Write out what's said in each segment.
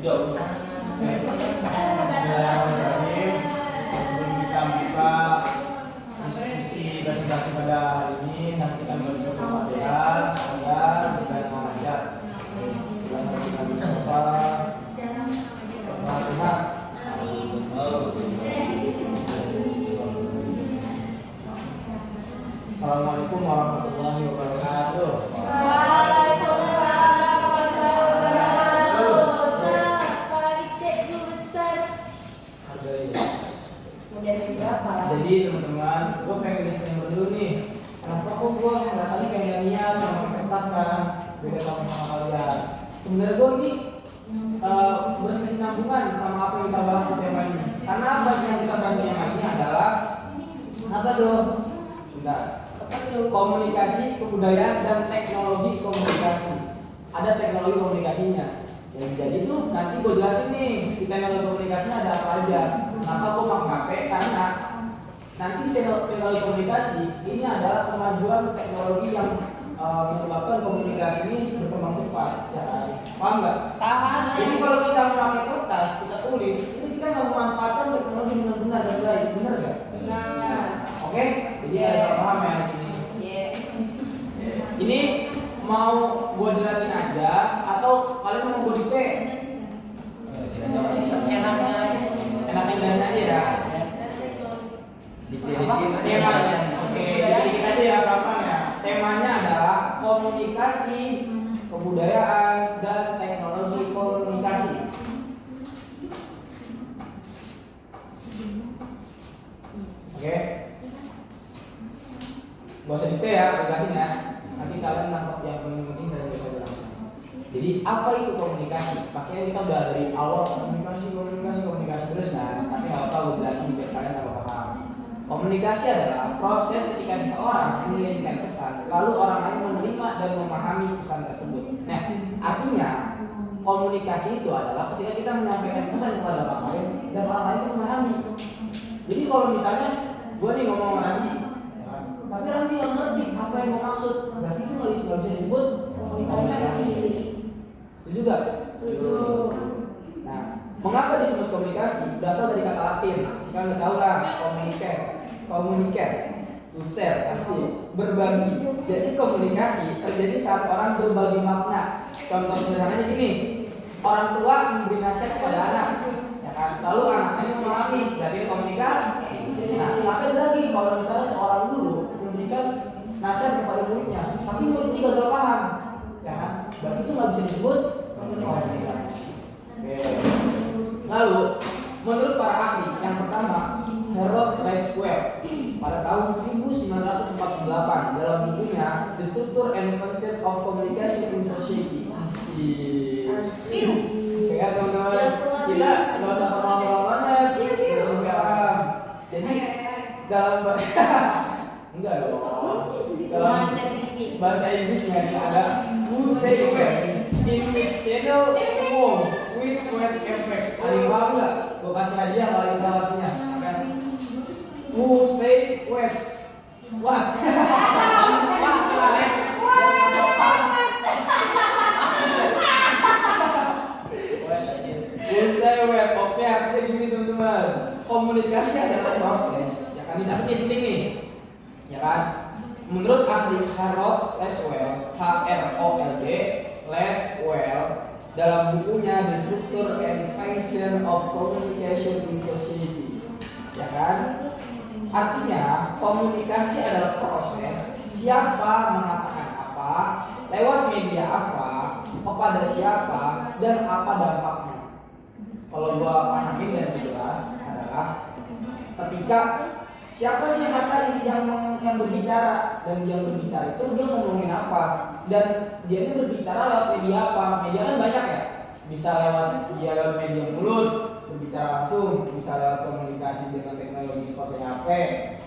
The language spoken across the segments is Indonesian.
Udah. Sebelum kita buka diskusi basa-basi pada hari ini, nanti kita berdoa Al-Fatihah agar kita mengajar. Kita berdoa Al-Fatihah. Assalamualaikum warahmatullahi wabarakatuh. Jadi teman-teman, gue pengen disclaimer dulu nih. Kenapa kok gue rasanya kayak niat sama kertas kan, beda sama kalian. Sebenarnya gue ini berkesinambungan sama apa yang kita bahas di tema ini. Karena apa yang kita bahas di tema ini adalah apa tuh? Bentar. Komunikasi, kebudayaan dan teknologi komunikasi. Ada teknologi komunikasinya. Jadi tuh nanti gue jelasin nih di teknologi komunikasinya ada apa aja. Kenapa gue pakai? Karena nanti teknologi komunikasi ini adalah kemajuan teknologi yang menyebabkan komunikasi ini berkembang cepat. Ya, paham nggak? Paham. Jadi kalau kita memakai kertas, kita tulis, itu kita nggak memanfaatkan teknologi benar-benar dan baik, benar nggak? Benar. Oke? Jadi ada paham ya di sini. Ini mau gue jelasin aja atau kalian mau gue dikte? Enakin jelasin aja ya. Temanya, oke, jadi kita aja ya gampang ya. Temanya adalah komunikasi, kebudayaan dan teknologi komunikasi. Oke. Gak usah dikte ya, jelasin ya. Nanti kalian nangkep yang penting dari kita bilang. Jadi apa itu komunikasi? Pastinya kita udah dari awal komunikasi terus nah. Tapi nggak apa-apa jelasin biar kalian tahu paham. Komunikasi adalah proses ketika seseorang mengirimkan pesan, lalu orang lain menerima dan memahami pesan tersebut. Nah, artinya komunikasi itu adalah ketika kita menyampaikan pesan kepada orang lain dan orang lain itu memahami. Jadi kalau misalnya gue nih ngomong sama Randi, tapi Randi yang ngerti apa yang mau maksud, berarti itu nggak bisa disebut komunikasi. Setuju gak? Setuju. Nah, mengapa disebut komunikasi? Berasal dari kata Latin. Sekarang udah tahu lah, communicate, to share, asik, berbagi. Jadi komunikasi terjadi saat orang berbagi makna. Contoh sederhananya gini, orang tua memberi nasihat kepada anak, ya kan? Lalu anaknya memahami, berarti komunikasi. Nah, tapi lagi kalau misalnya seorang guru memberikan nasihat kepada muridnya, tapi muridnya gagal paham, ya kan? Berarti itu nggak bisa disebut komunikasi. Oke. Lalu, menurut para ahli, yang pertama Harold Laswell pada tahun 1948 dalam bukunya The Structure and Function of Communication in Society. Asik. Ya teman-teman, kita nggak usah terlalu banyak. Jadi dalam enggak dong. Dalam bahasa Inggrisnya ada who say when in which channel with when effect. Ada yang paham nggak? Gue kasih hadiah kalau yang tahu artinya. Who say when? What? Who say when? Oke, artinya gini teman-teman. Komunikasi adalah proses. Ya kan? Ini penting nih. Ya kan? Menurut ahli Harold Laswell, HROLD, Laswell dalam bukunya The Structure and Function of Communication in Society, ya kan? Artinya komunikasi adalah proses siapa mengatakan apa, lewat media apa, kepada siapa, dan apa dampaknya. Kalau gua pahamin dan jelas adalah ketika siapa nih yang berbicara dan yang berbicara itu dia ngomongin apa dan dia itu berbicara lewat media apa. Media kan banyak ya, bisa lewat media mulut berbicara langsung, bisa lewat komunikasi dengan teknologi seperti HP,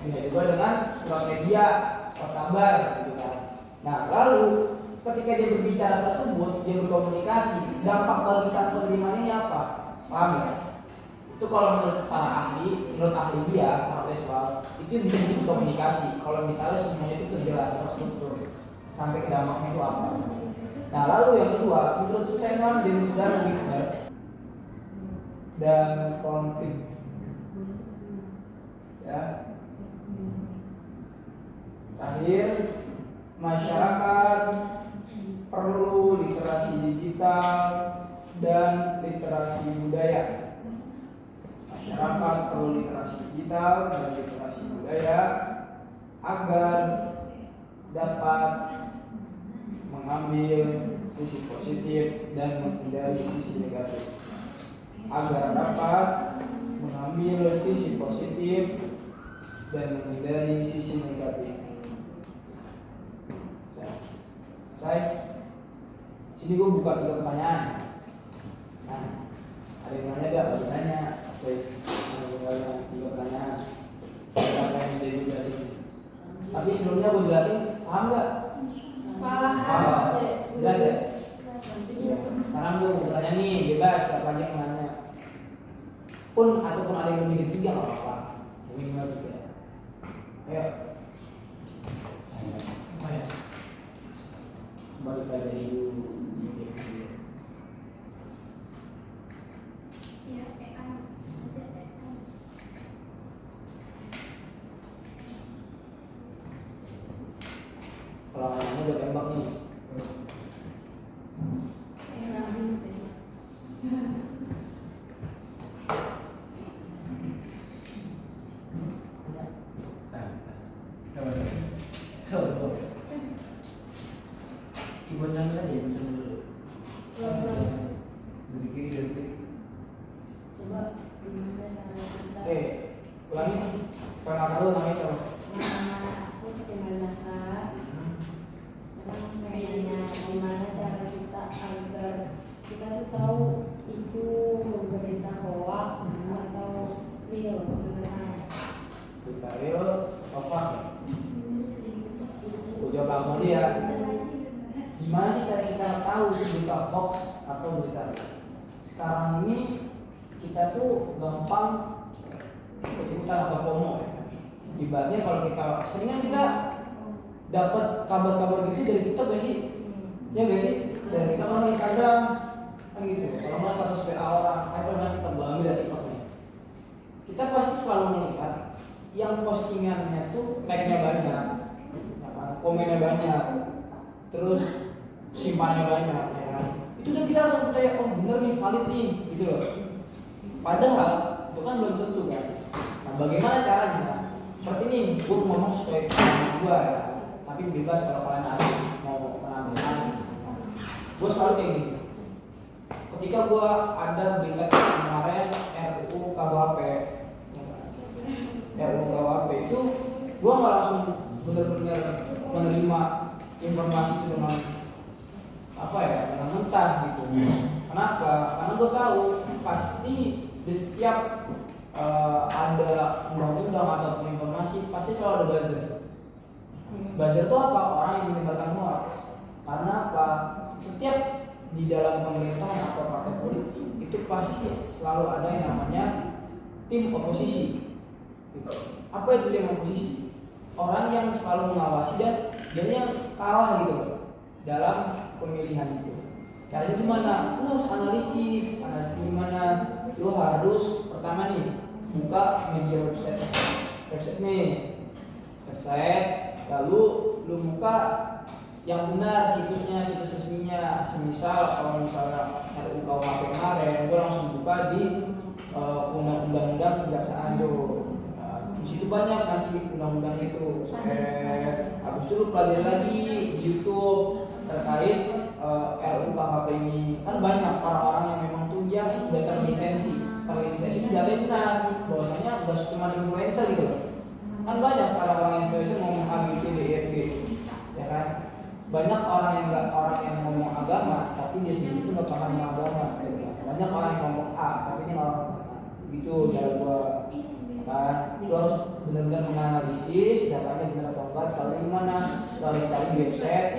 bisa juga dengan surat media, surat kabar gitu kan. Nah lalu ketika dia berbicara tersebut, dia berkomunikasi, dampak bagi sang penerimanya ini apa? Paham ya? Itu kalau menurut para ahli, menurut ahli dia, para Laswell, itu bisa disebut komunikasi. Kalau misalnya semuanya itu terjelas terstruktur sampai ke dampaknya itu apa. Nah lalu yang kedua, menurut Simon dan Wigner, dan konflik. Ya. Terakhir, masyarakat perlu literasi digital dan literasi budaya. Masyarakat perlu literasi digital dan literasi budaya agar dapat mengambil sisi positif dan menghindari sisi negatif. Agar dapat mengambil sisi positif dan menghindari sisi negatif. Guys, sini gue buka 3 pertanyaan. Nah, ada yang nanya gak? Bagi nanya. Baik, ada 3 pertanyaan. Apa yang jadi jelasin? Tapi sebelumnya gue jelasin, paham gak? Paham. Jelas ya? Sekarang gue mau bertanya nih, bebas siapa aja yang nanya. Ataupun ada yang lebih 3 gak apa-apa. Minimal 3. Ayo. Ayo. Balik pada ibu. Kalau anaknya udah tembak nih. Buat sambil aja, buat sambil dulu. Dari kiri, dari kiri. Coba gimana cara kita? Ulangi. Perkenalkan dulu namanya siapa? Aku Fatimah Kak. Sekarang pengennya gimana cara kita agar kita tuh tahu itu berita hoax atau real beneran. Berita real, hoax. Aku jawab langsung aja ya. Gimana sih cara kita tahu berita hoax atau berita real? Sekarang ini kita tuh gampang ikut-ikutan atau FOMO ya. Ibaratnya kalau kita seringan kita dapat kabar-kabar gitu dari TikTok gak sih? Ya gak sih? Dari kita kan Instagram kan gitu. Kalau nggak status WA orang, atau nanti kita ambil dari TikTok nih. Kita pasti selalu melihat yang postingannya tuh like-nya banyak, komennya banyak, terus simpannya banyak, ya kan? Itu udah kita langsung percaya, oh bener nih, valid nih, gitu loh. Padahal itu kan belum tentu kan. Nah, bagaimana caranya? Seperti ini, gue ngomong sesuai pengalaman gue ya, tapi bebas kalau kalian ada mau menambahkan. Gue selalu kayak gini. Ketika gue ada berita kemarin RUU KUHP, itu gue nggak langsung benar-benar menerima informasi itu dengan dengan mentah gitu. Kenapa? Karena gue tahu pasti di setiap ada undang-undang atau informasi pasti selalu ada buzzer. Buzzer itu apa? Orang yang menyebarkan hoax. Karena apa? Setiap di dalam pemerintahan atau partai politik itu pasti selalu ada yang namanya tim oposisi. Apa itu tim oposisi? Orang yang selalu mengawasi dan dia yang kalah gitu dalam pemilihan itu. Caranya gimana? Lu harus analisis gimana? Lu harus pertama nih buka media website lalu lu buka yang benar situs resminya. Semisal kalau misalnya RUU KUHP kemarin, gue langsung buka di undang-undang kejaksaan tuh. Di situ banyak nanti undang-undang itu. Habis itu lu pelajari lagi di YouTube terkait RUU KUHP ini. Kan banyak orang-orang yang memang tuh yang udah terlisensi itu jadi benar bahwasanya nggak cuma influencer gitu loh. Kan banyak sekarang orang influencer ngomong A, B, C, D, E, F, G, ya kan. Banyak orang yang ngomong agama tapi dia sendiri itu nggak paham agama gitu. Banyak orang yang ngomong A tapi dia nggak paham gitu. Cara gua kan lu harus benar-benar menganalisis datanya benar atau enggak, soalnya gimana lu harus cari di website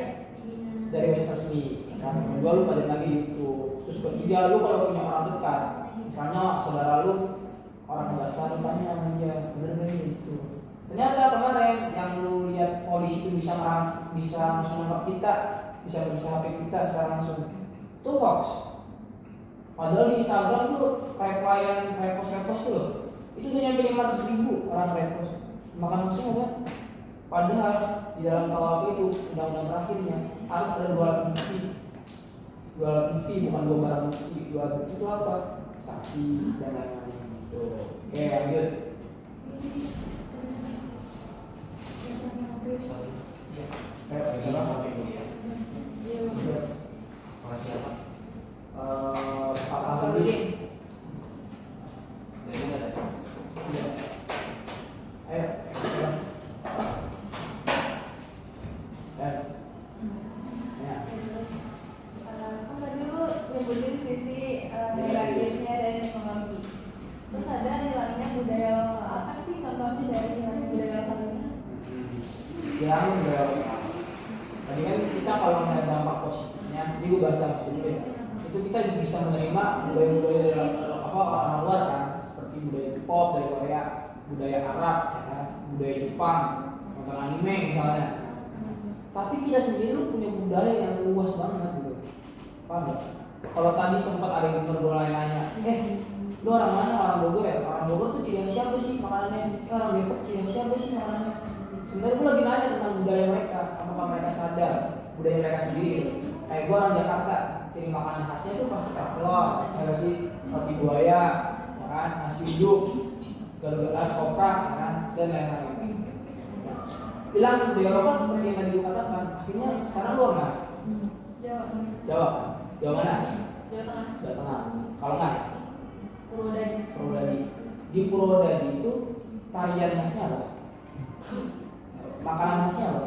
dari website resmi kan. Kedua lu pelajari lagi itu. Terus ketiga lu kalau punya orang dekat, misalnya saudara lu orang biasa, lu tanya sama dia bener-bener itu. Ternyata kemarin yang lu lihat polisi itu bisa langsung nangkap kita, bisa HP kita secara langsung, itu hoax. Padahal di Instagram tuh replyan repost tuh loh, itu udah nyampe 500.000 orang repost. Makan maksudnya apa? Padahal di dalam KUHP itu undang-undang terakhirnya harus ada 2 alat bukti. 2 alat bukti bukan 2 barang bukti. 2 alat bukti itu apa? Saksi dan lain-lain gitu. Oke, lanjut. Sorry. Iya. Coba sampai dulu ya. Makasih ya Pak. Pak Ahmadi. Jadi nggak ada. Iya. Ayo. Ya. Kan tadi lu nyebutin sisi negatifnya dari teknologi. Terus ada hilangnya budaya lokal. Apa sih contohnya dari hilangnya budaya lokal ini? Hilangin budaya lokal. Tadi kan kita kalau melihat dampak positifnya, ini gue bahas dampak dulu ya. Itu kita bisa menerima budaya-budaya dari orang luar kan, seperti budaya K-pop dari Korea, budaya Arab, ya kan, budaya Jepang, nonton anime misalnya. Tapi kita sendiri lu punya budaya yang luas banget gitu. Paham gak? Kalau tadi sempat ada yang denger gue nanya, lu orang mana? Orang Bogor ya? Orang Bogor tuh ciri khas siapa sih makanannya? Orang Depok ciri khas siapa sih makanannya? Sebenarnya gue lagi nanya tentang budaya mereka, apakah mereka sadar budaya mereka sendiri gitu. Kayak gue orang Jakarta, ciri makanan khasnya itu pasti kerak telur, ya sih, roti buaya, ya kan, nasi uduk, gado-gado, koprak, ya kan, dan lain-lain. Bilang budaya lokal seperti yang tadi gue katakan, akhirnya sekarang lu mana? Jawab. Jawa mana? Jawa Tengah. Jawa Tengah. Kalau nggak? Purwodadi. Purwodadi. Di Purwodadi itu tarian khasnya apa? Makanan khasnya apa?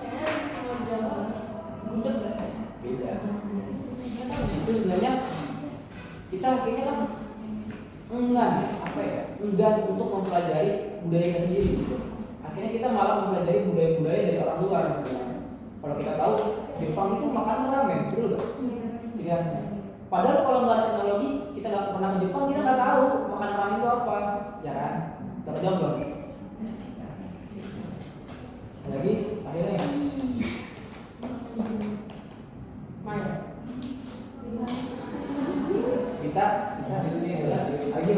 Kayaknya sama Jawa. Gudeg nggak sih? Beda. Di situ sebenarnya kita akhirnya kan enggan untuk mempelajari budaya kita sendiri gitu. Akhirnya kita malah mempelajari budaya-budaya dari orang luar gitu. Kalau kita tahu Jepang itu makan ramen, betul nggak? Jadi khasnya. Padahal kalau nggak ada teknologi, kita nggak pernah ke Jepang, kita nggak tahu makanan ramen itu apa, ya kan? Kita jawab belum? Lagi akhirnya kita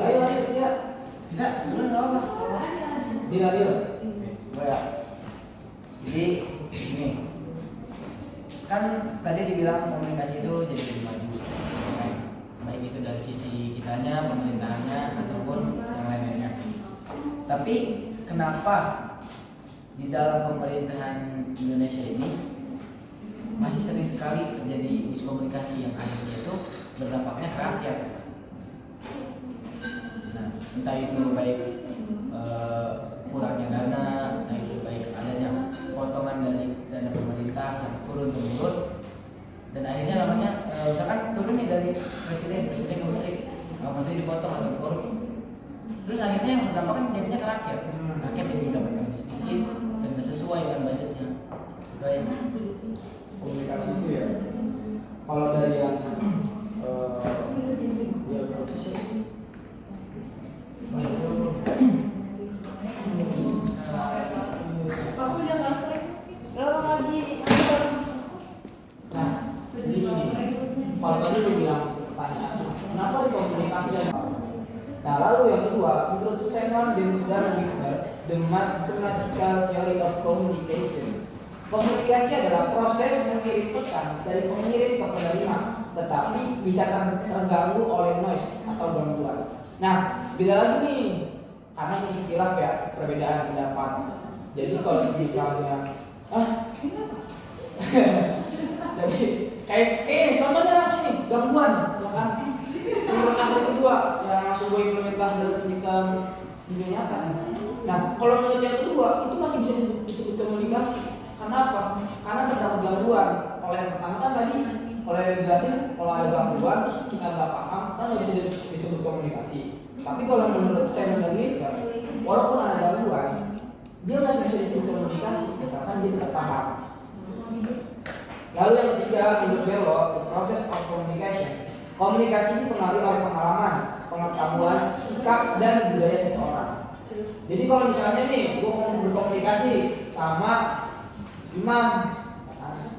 ayo ya. Tidak, dulu nggak apa. Deal. Ya. Jadi ini kan tadi dibilang komunikasi itu jadi lebih maju, baik itu dari sisi kitanya, pemerintahannya ataupun yang lain-lainnya. Tapi kenapa di dalam pemerintahan Indonesia ini masih sering sekali terjadi miskomunikasi yang akhirnya itu berdampaknya ke rakyat? Nah, entah itu baik kurangnya dana, entah itu baik adanya potongan dari dana pemerintah yang turun temurun, dan akhirnya namanya misalkan turun nih dari presiden ke menteri dipotong atau korup, terus akhirnya yang berdampak kan jadinya ke rakyat jadi mendapatkan sedikit dan tidak sesuai dengan budgetnya, guys. Komunikasi itu ya. Kalau dari yang ya Aku udah nggak sering. Kalau lagi nah, jadi gini, kalau tadi dia bilang pertanyaan, kenapa di komunikasi dan nah lalu yang kedua, menurut Simon dan Giffer, the mathematical theory of communication, komunikasi adalah proses mengirim pesan dari pengirim ke penerima, tetapi bisa terganggu oleh noise atau gangguan. Nah, beda lagi nih, karena ini khilaf ya, perbedaan pendapat. Jadi kalau misalnya, jadi kayak contohnya langsung nih, gangguan, ya kan? Menurut aku kedua, yang langsung gue implementasi dan pendidikan dunia nyata. Nah, kalau menurut yang kedua, itu masih bisa disebut komunikasi. Karena apa? Karena terdapat gangguan. Oleh yang pertama kan tadi, oleh yang dijelasin, kalau ada gangguan terus kita nggak paham, kan nggak bisa disebut komunikasi. Tapi kalau menurut saya dan Giffer, walaupun ada gangguan, dia masih bisa disebut komunikasi, misalkan dia tidak paham. Lalu yang ketiga, menurut Bello, proses of communication. Komunikasi dipengaruhi oleh pengalaman, pengetahuan, sikap, dan budaya seseorang. Jadi kalau misalnya nih, gue mau berkomunikasi sama imam,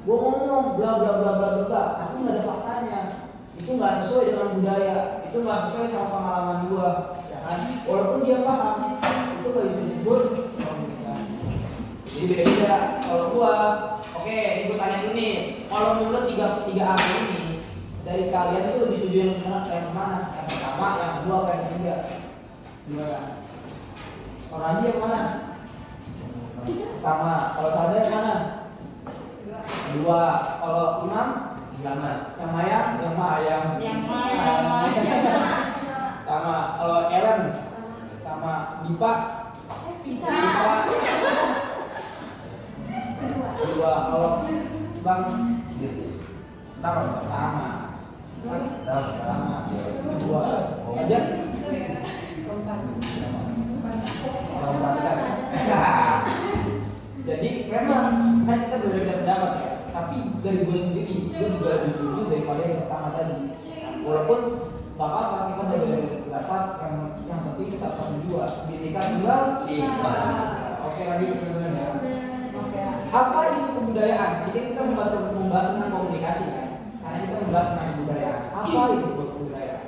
gue ngomong bla bla bla bla bla, tapi nggak ada fakta itu nggak sesuai dengan budaya, itu nggak sesuai sama pengalaman gua, ya kan? Walaupun dia paham, itu nggak bisa disebut komunikasi. Jadi beda-beda. Kalau gua, oke, ikut tanya ini. Kalau menurut tiga aku ini, dari kalian itu lebih setuju yang mana? Yang pertama, yang kedua, apa yang ketiga? Gimana? Orang Haji yang mana? Pertama. Kalau Sada yang mana? Kedua. Kalau Imam? Yang Mayang? Sama. Kalau Ellen? Sama Dipa? Kedua. Kalau Bang? Pertama. Kedua. Ajar? Jadi memang kan kita berbeda pendapat ya. Tapi dari gue sendiri, gue juga lebih setuju daripada yang pertama tadi. Walaupun gak apa-apa kita berbeda pendapat, yang penting kita satu dua. Bineka tunggal ika. Oke, lagi teman-teman ya. Apa itu kebudayaan? Jadi kita membahas tentang komunikasi ya. Karena kita membahas tentang kebudayaan. Apa itu kebudayaan?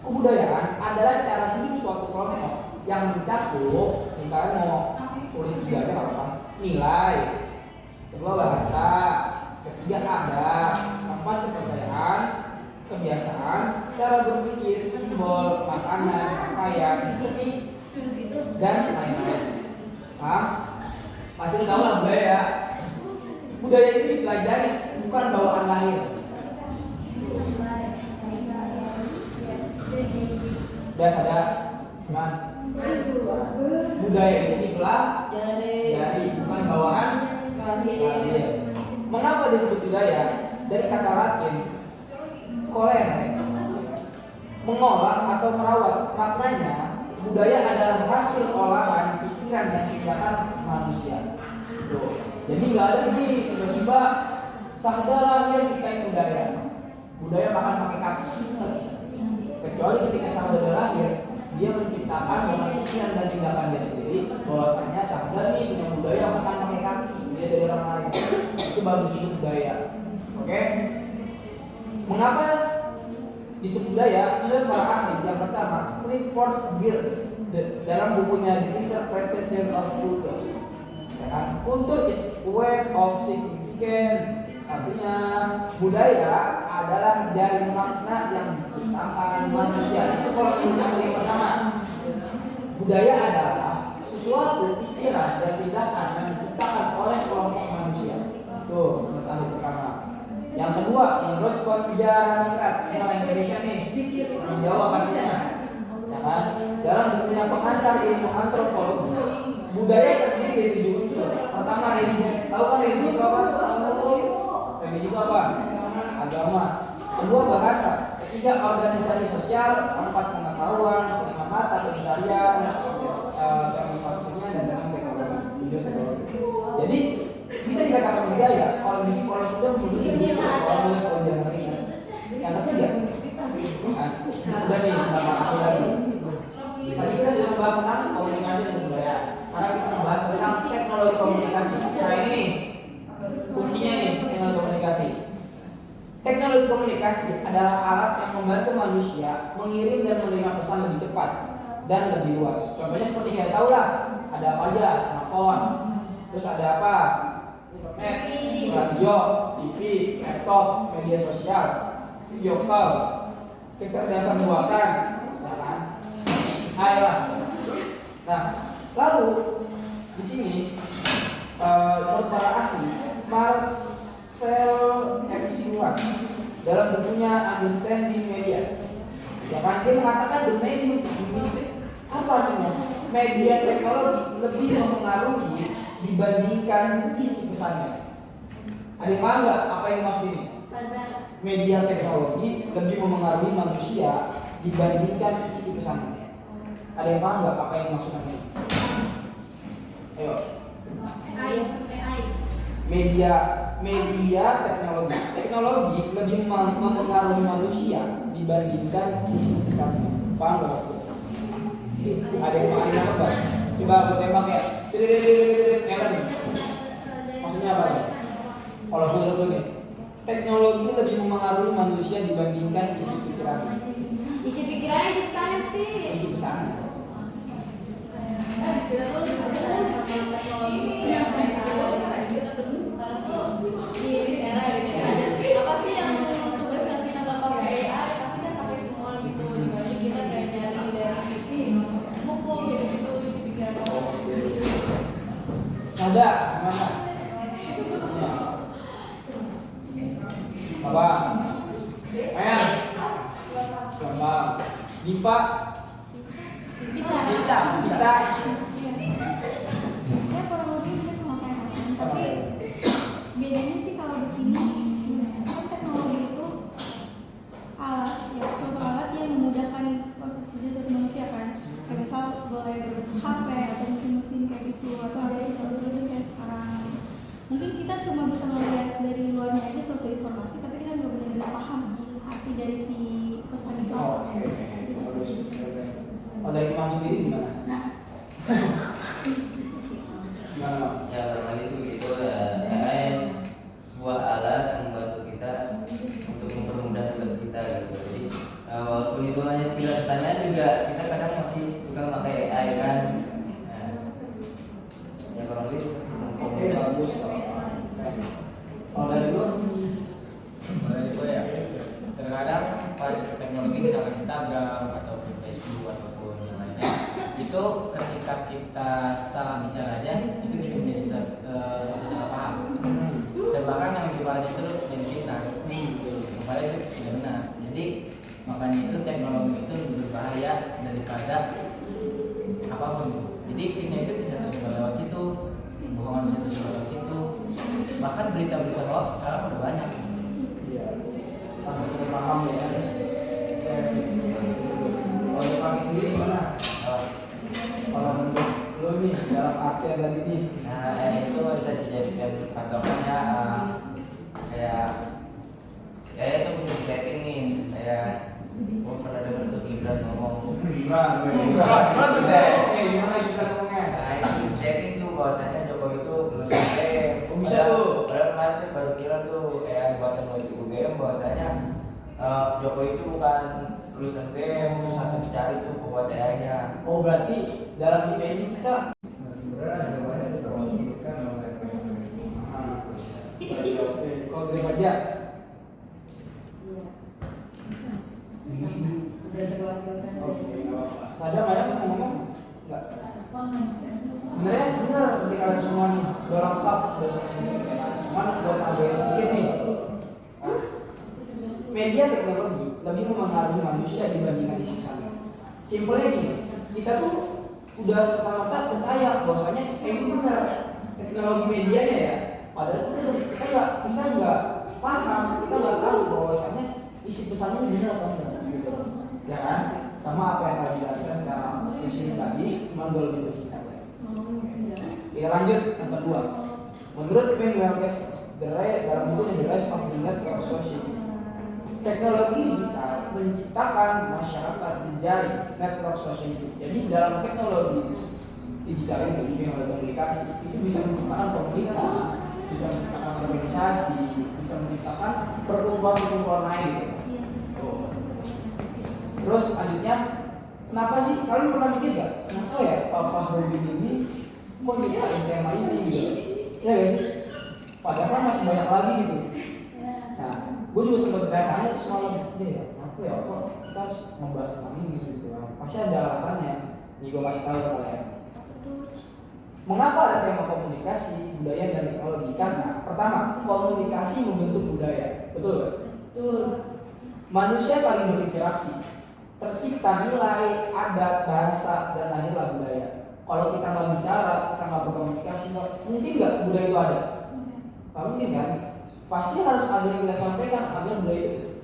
Kebudayaan adalah cara hidup suatu kelompok yang mencakup, misalnya mau tulis tiga aja apa? Nilai, kedua bahasa, ketiga adat, keempat kepercayaan, kebiasaan, cara berpikir, simbol, makanan, pakaian, seni, dan lain-lain. Paham? Pasti tahu lah budaya. Budaya itu dipelajari, bukan bawaan lahir. Udah sadar? Kan? Budaya itu dipelajari, bukan bawaan lahir. Mengapa disebut budaya? Dari kata Latin colere, mengolah atau merawat. Maknanya budaya adalah hasil olahan pikiran dan tindakan manusia. Tuh. Jadi nggak ada nih tiba-tiba Sahda lahir kita budaya. Budaya makan pakai kaki, nggak bisa. Kecuali ketika Sahda lahir, dia menciptakan dengan pikiran dan tindakan dia sendiri. Bahwasanya Sahda nih punya budaya makan pakai kaki, dia dari orang lain. Itu baru disebut budaya. Oke? Mengapa disebut budaya? Menurut para ahli, yang pertama, Clifford Geertz dalam bukunya The Interpretation of Culture. Ya, kultur is way of significance. Artinya budaya adalah jaring makna yang diciptakan manusia. Itu kalau yang pertama. Budaya adalah sesuatu pikiran dan tindakan yang diciptakan oleh kelompok manusia. Tuh, menurut ahli pertama. Yang kedua, menurut Konjaraningrat, ini orang Indonesia nih, orang Jawa pastinya. Ya kan? Dalam bukunya pengantar ilmu antropologi, budaya terdiri dari 7 unsur. Pertama, religi. Tahu kan religi itu apa? Religi itu apa? Agama. Kedua, bahasa. Ketiga, organisasi sosial. Keempat, pengetahuan. Kelima, mata pencarian. Kelima, kesenian dan kelima, teknologi. Jadi bisa dikatakan budaya kalau sudah menjadi konjaraningrat. Yang ketiga, udah nih nama aku lagi. Tadi kita sudah membahas tentang komunikasi dan budaya. Sekarang kita membahas tentang teknologi komunikasi. Nah ini nih, kuncinya nih teknologi komunikasi. Teknologi komunikasi adalah alat yang membantu manusia mengirim dan menerima pesan lebih cepat dan lebih luas. Contohnya seperti kita tahu lah, ada apa aja, smartphone, terus ada apa? Internet, radio, TV, laptop, media sosial, video call, kecerdasan buatan, ya kan? Ayolah. Nah, lalu di sini menurut para ahli, Marcel M. Sinuan dalam bukunya Understanding Media, ya kan, dia mengatakan the medium apa artinya? Media teknologi lebih mempengaruhi dibandingkan isi pesannya. Ada yang paham nggak apa yang maksud ini? Media teknologi lebih mempengaruhi manusia dibandingkan isi pesannya. Ada yang paham nggak apa yang maksudnya ini? Ayo. Media teknologi lebih mempengaruhi manusia dibandingkan isi pesannya. Paham nggak maksudnya? Ada yang apa? Coba aku tembak ya. Ellen. Maksudnya apa ya? Kalau menurut gue nih, teknologi lebih memengaruhi manusia dibandingkan isi pikiran. Isi pikirannya isi pesannya sih. Isi pesan. Kita tuh sebenarnya sama teknologi yang main kita berdua sekarang tuh di era gitu ya. Apa sih yang tugas yang kita nggak pakai AI pasti kan pakai semua gitu. Dibanding kita kayak nyari dari buku gitu isi pikiran orang. Ada gimana? Bapak, Mel, Coba, Dipa, kita. Ya kurang lebih kita cuma kayak tapi bedanya sih kalau di sini kan teknologi itu alat ya suatu alat yang memudahkan proses kerja suatu manusia kan kayak misal boleh berbentuk HP atau mesin-mesin kayak gitu atau ada teknologi kayak sekarang mungkin kita cuma bisa melihat dari luarnya aja suatu informasi tapi kita nggak benar-benar paham arti dari si pesan itu. Oke. Oh, dari Imam sendiri gimana? Gimana? Ya lagi sih begitu ya. AI sebuah alat yang membantu kita untuk mempermudah tugas kita gitu. Jadi walaupun itu hanya sekedar pertanyaan juga kita kadang masih suka pakai AI kan. Nah, ya kurang lebih. Oke, bagus. Kalau dari lu? Mulai itu ya, terkadang pas teknologi misalkan Instagram atau Facebook ataupun yang lainnya, itu ketika kita salah bicara aja itu bisa menjadi suatu salah paham. Dan bahkan yang dibahas itu jadi kita, supaya itu tidak benar. Jadi makanya itu teknologi itu lebih berbahaya daripada apapun. Jadi fitnya itu bisa tersebar lewat situ, bohongan bisa tersebar lewat situ. Bahkan berita-berita hoax sekarang udah banyak. Iya. Tanpa kita paham ya. Kalau kami sendiri gimana? Kalau menurut lu nih dalam artian tadi nih. Nah, itu bisa dijadikan patokan ya, kayak itu bisa disetting nih, kayak gua pernah dengar tuh Gibran ngomong. Gimana bisa? Gimana kita ngomongnya? Nah, itu disetting tuh bahwasanya Jokowi itu lulusan game. Oh, bisa tuh. Padahal kemarin tuh baru viral tuh AI buatan menuju game bahwasanya Jokowi itu bukan lulusan game, terus langsung dicari tuh buat AI-nya. Oh, berarti dalam IP ini kita Sebenarnya ada banyak teknologi kan oke. Kalau dari aja. Sadar nggak ya ngomong? Nggak. Sebenarnya benar ketika kalian semua nih udah lengkap udah selesai. Cuman buat tambahin sedikit nih. Media teknologi lebih memengaruhi manusia dibandingkan isi pesannya. Simpelnya gini, kita tuh udah serta-merta percaya bahwasanya ini benar teknologi medianya ya. Padahal kita nggak paham, kita nggak tahu bahwasanya isi pesannya benar atau enggak. Gitu. Ya kan? Sama apa yang tadi jelaskan secara spesifik tadi, cuma gue lebih bersingkat ya. Kita lanjut yang kedua. Menurut Ben Welkes, dalam bukunya The Rise of the Network Society, teknologi digital menciptakan masyarakat berjaring network society. Jadi dalam teknologi digital ini yang komunikasi itu bisa menciptakan komunitas, bisa menciptakan organisasi, bisa menciptakan perkumpulan lain. Terus selanjutnya, kenapa sih kalian pernah mikir gak? Kenapa ya Papa Robin ini kok nyiptain tema ini gitu? Ya guys, padahal kan masih banyak lagi gitu. Nah, gue juga sempat bertanya semalam, ya apa ya kok kita harus membahas tentang ini gitu kan? Pasti ada alasannya. Nih gue kasih tahu ke kalian. Mengapa ada tema komunikasi, budaya dan teknologi? Karena pertama, komunikasi membentuk budaya, betul gak? Betul. Manusia saling berinteraksi, tercipta nilai, adat, bahasa, dan lahirlah budaya. Kalau kita nggak bicara, kita nggak berkomunikasi, mungkin nggak budaya itu ada? Nggak mungkin kan? Pasti harus ada yang kita sampaikan agar budaya itu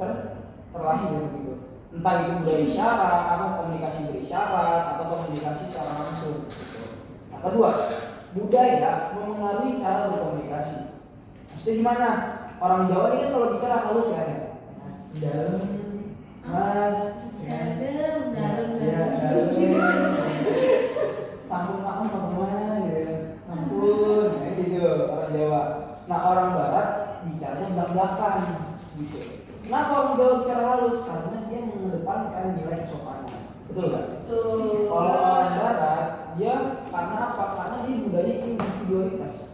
terlahir begitu. Entah itu budaya isyarat, atau komunikasi berisyarat, atau komunikasi secara langsung. Gitu. Nah, kedua, budaya memengaruhi cara berkomunikasi. Maksudnya gimana? Orang Jawa ini kan kalau bicara halus ya. Dalam, mas, dalam, sambung maaf gitu, ampun, gitu orang Jawa. Nah orang Barat bicaranya belak-belakan, secara halus karena dia mengedepankan nilai kesopanan. Betul nggak? Tuh. Kalau orang barat dia karena apa? Karena dia budaya individualitas.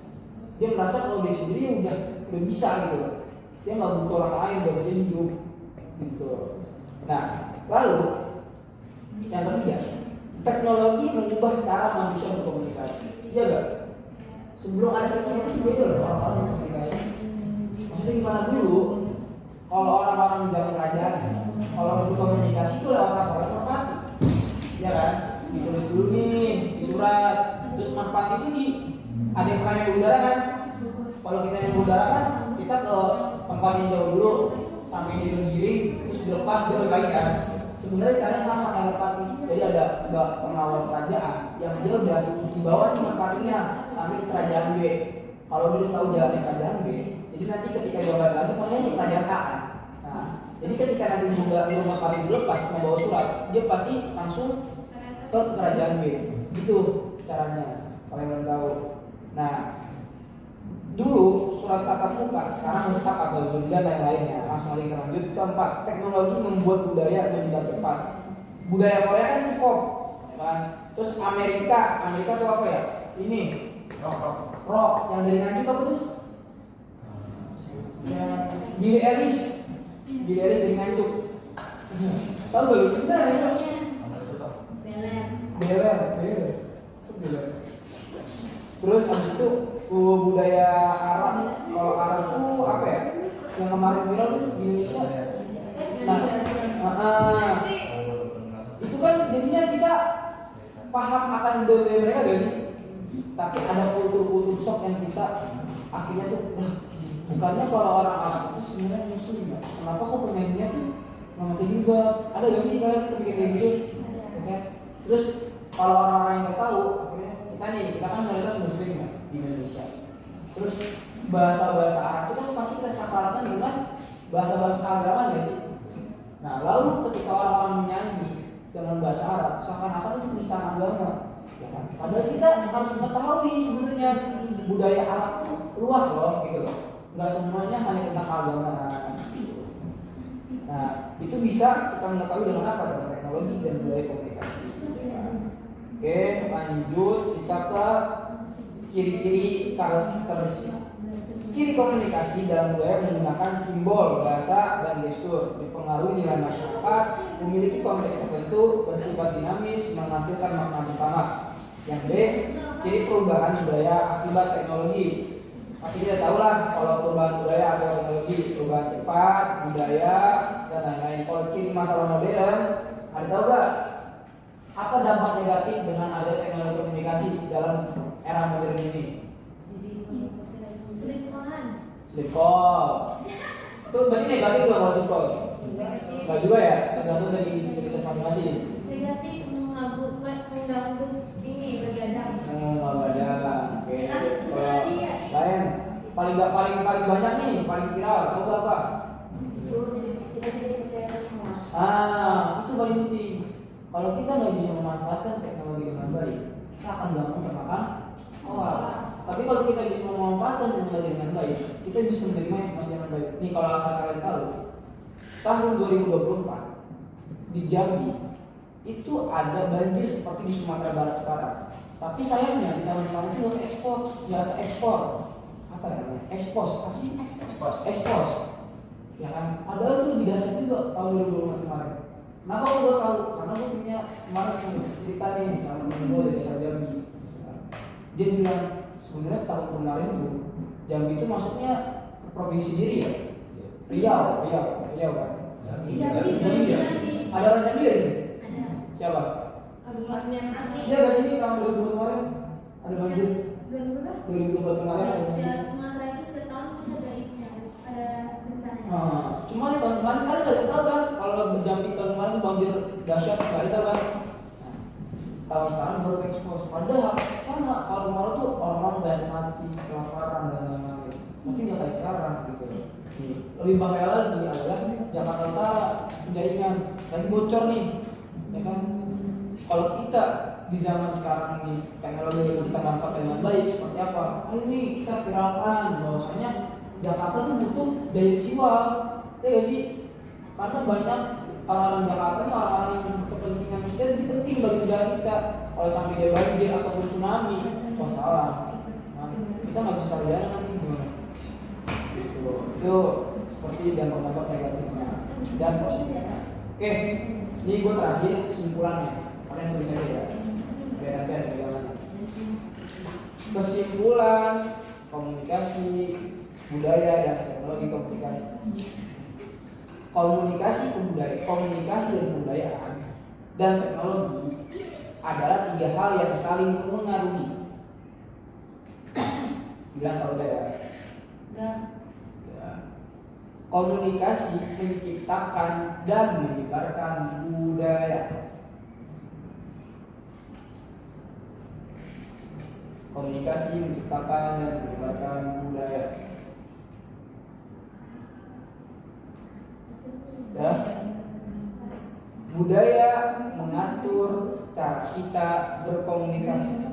Dia merasa kalau dia sendiri udah bisa gitu loh. Dia nggak butuh orang lain buat dia hidup gitu. Nah, lalu yang ketiga, teknologi mengubah cara manusia berkomunikasi. Iya gak? Sebelum ada teknologi beda loh orang-orang berkomunikasi. Maksudnya gimana dulu? Kalau orang-orang di zaman kerajaan, kalau berkomunikasi itu lewat apa? Lewat merpati. Ya kan? Ditulis dulu nih di surat. Terus merpati itu ada yang pernah yang udara kan? Kalau kita yang udara kan, kita ke tempat yang jauh dulu sampai dia berdiri, terus dilepas dia balik lagi kan? Sebenarnya caranya sama kayak merpati. Jadi ada pengawal kerajaan yang dia udah dibawa nih merpatinya sampai ke kerajaan B. Kalau dia tahu jalannya kerajaan B, jadi nanti ketika dia balik lagi pokoknya di kerajaan A. Nah, jadi ketika nanti burung merpati dilepas membawa surat, dia pasti langsung ke kerajaan B. Gitu caranya. Kalian tahu. Nah, dulu surat tatap muka, sekarang Mustaq atau Zoom dan lain-lainnya. Langsung lagi lanjut. Keempat, teknologi membuat budaya menyebar cepat. Budaya Korea kan K-pop, ya kan? Terus Amerika itu apa ya? Ini rock. Yang dari Nganjuk apa tuh? Yang Billie Eilish dari Nganjuk. Tahu gak lu? Bener ya? Beler. Terus habis itu budaya Arab. Kalau Arab itu apa ya? Yang kemarin viral tuh di Indonesia. Nah, itu kan jadinya kita paham akan budaya mereka gak sih? Tapi ada kultur shock yang kita akhirnya tuh, bukannya kalau orang Arab itu sebenarnya musuh juga. Kenapa kok penyanyinya tuh memakai jilbab? Ada gak sih kalian kepikir kayak gitu? Okay. Terus kalau orang-orang yang nggak tahu, akhirnya kita kan mayoritas muslim ya di Indonesia. Terus bahasa Arab itu kan pasti kita samarkan dengan bahasa keagamaan ya sih. Nah, lalu ketika orang-orang menyanyi dengan bahasa Arab, seakan-akan itu penistaan agama, ya kan? Padahal kita harus mengetahui sebenarnya budaya Arab itu luas loh, gitu loh. Nggak semuanya hanya tentang keagamaan. Nah, itu bisa kita mengetahui dengan apa? Dengan teknologi dan budaya komunikasi. Oke, lanjut kita ke ciri-ciri karakteristik. Ciri komunikasi dalam budaya menggunakan simbol, bahasa, dan gestur, dipengaruhi nilai masyarakat, memiliki konteks tertentu, bersifat dinamis, menghasilkan makna utama. Yang B, ciri perubahan budaya akibat teknologi. Pasti kita tahu lah kalau perubahan budaya akibat teknologi, perubahan cepat, budaya, dan lain-lain. Kalau ciri masalah modern, ada tahu gak? Apa dampak negatif dengan ada teknologi komunikasi dalam era modern ini? Selingkuh. Itu berarti negatif loh kalau selingkuh? Enggak juga ya, tergantung dari individualitas masing-masing. Negatif mengganggu ini bergadang. Bergadang. Oke. Lain paling banyak nih, paling viral, tahu gak apa? Itu kita jadi percaya semua. Itu paling penting. Kalau kita nggak bisa memanfaatkan teknologi dengan baik, kita akan gampang termakan hoax. Tapi kalau kita bisa memanfaatkan teknologi dengan baik, kita bisa menerima informasi dengan baik. Nih kalau asal kalian tahu, tahun 2024 di Jambi itu ada banjir seperti di Sumatera Barat sekarang. Tapi sayangnya di tahun kemarin itu ekspor. Apa namanya? Ekspos. Apa sih? Ekspos. Ya kan? Padahal itu lebih dahsyat juga tahun 2024 kemarin. Kenapa gue tahu? Karena gue punya kemarin cerita nih sama temen gue dari desa Jambi. Dia bilang sebenarnya tahun kemarin itu Jambi itu masuknya ke provinsi diri ya. Riau kan. Jambi. Ada orang Jambi ya sih? Ada. Siapa? Kabupaten Arti. Iya gak sih tahun 2020 kemarin ada banjir? 2020 kemarin ada banjir. Sumatera itu setiap tahun pasti ada itunya, ada bencana. Cuma di tahun kemarin kalian nggak tahu kan kalau Jambi tahun kemarin banjir dahsyat nggak tahu kan? Tahun sekarang baru ekspos. Padahal sama tahun kemarin tuh orang-orang banyak mati kelaparan dan lain-lain. Tapi nggak kayak sekarang gitu. Lebih bahaya lagi adalah Jakarta Utara jaringan lagi bocor nih, ya kan? Kalau kita di zaman sekarang ini teknologi yang kita manfaatkan dengan baik seperti apa? Ayo nih kita viralkan bahwasanya Jakarta tuh butuh daya visual, ya gak sih? Karena banyak orang-orang Jakarta ini orang-orang yang kepentingan kita lebih penting bagi negara kita. Kalau sampai dia banjir ataupun tsunami, wah salah. Nah, kita nggak bisa sarjana nanti gimana? Itu seperti dampak-dampak negatifnya dan positifnya. Oke, ini gue terakhir kesimpulannya. Kalian tulis aja ya. Biar nanti ada bagaimana. Kesimpulan komunikasi, budaya dan teknologi komunikasi. Komunikasi dan kebudayaan dan teknologi adalah 3 hal yang saling mengaruhi. Bilang kalau udah ya. Enggak. Ya. Komunikasi menciptakan dan menyebarkan budaya. Komunikasi menciptakan dan menyebarkan budaya. Ya. Budaya mengatur cara kita berkomunikasi.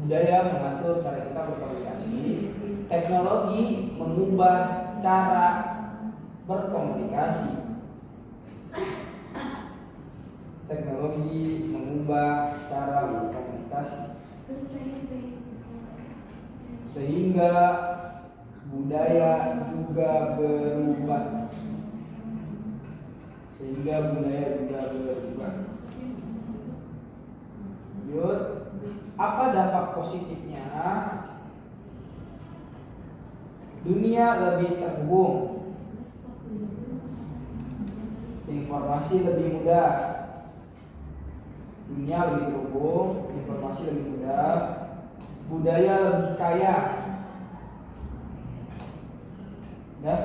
Budaya mengatur cara kita berkomunikasi. Teknologi mengubah cara berkomunikasi. Teknologi mengubah cara berkomunikasi. Sehingga budaya juga berubah. Yud, apa dampak positifnya? Dunia lebih terhubung, informasi lebih mudah. Dunia lebih terhubung, informasi lebih mudah, budaya lebih kaya. Ya.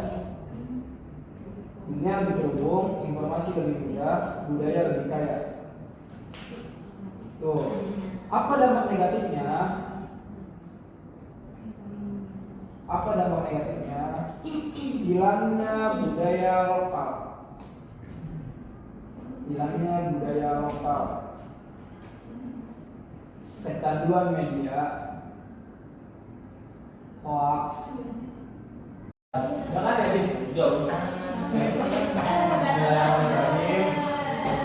Dunia lebih terhubung, informasi lebih mudah, budaya lebih kaya. Tuh, apa dampak negatifnya? Hilangnya budaya lokal. Kecanduan media, hoax. Ya kan ya, jauh.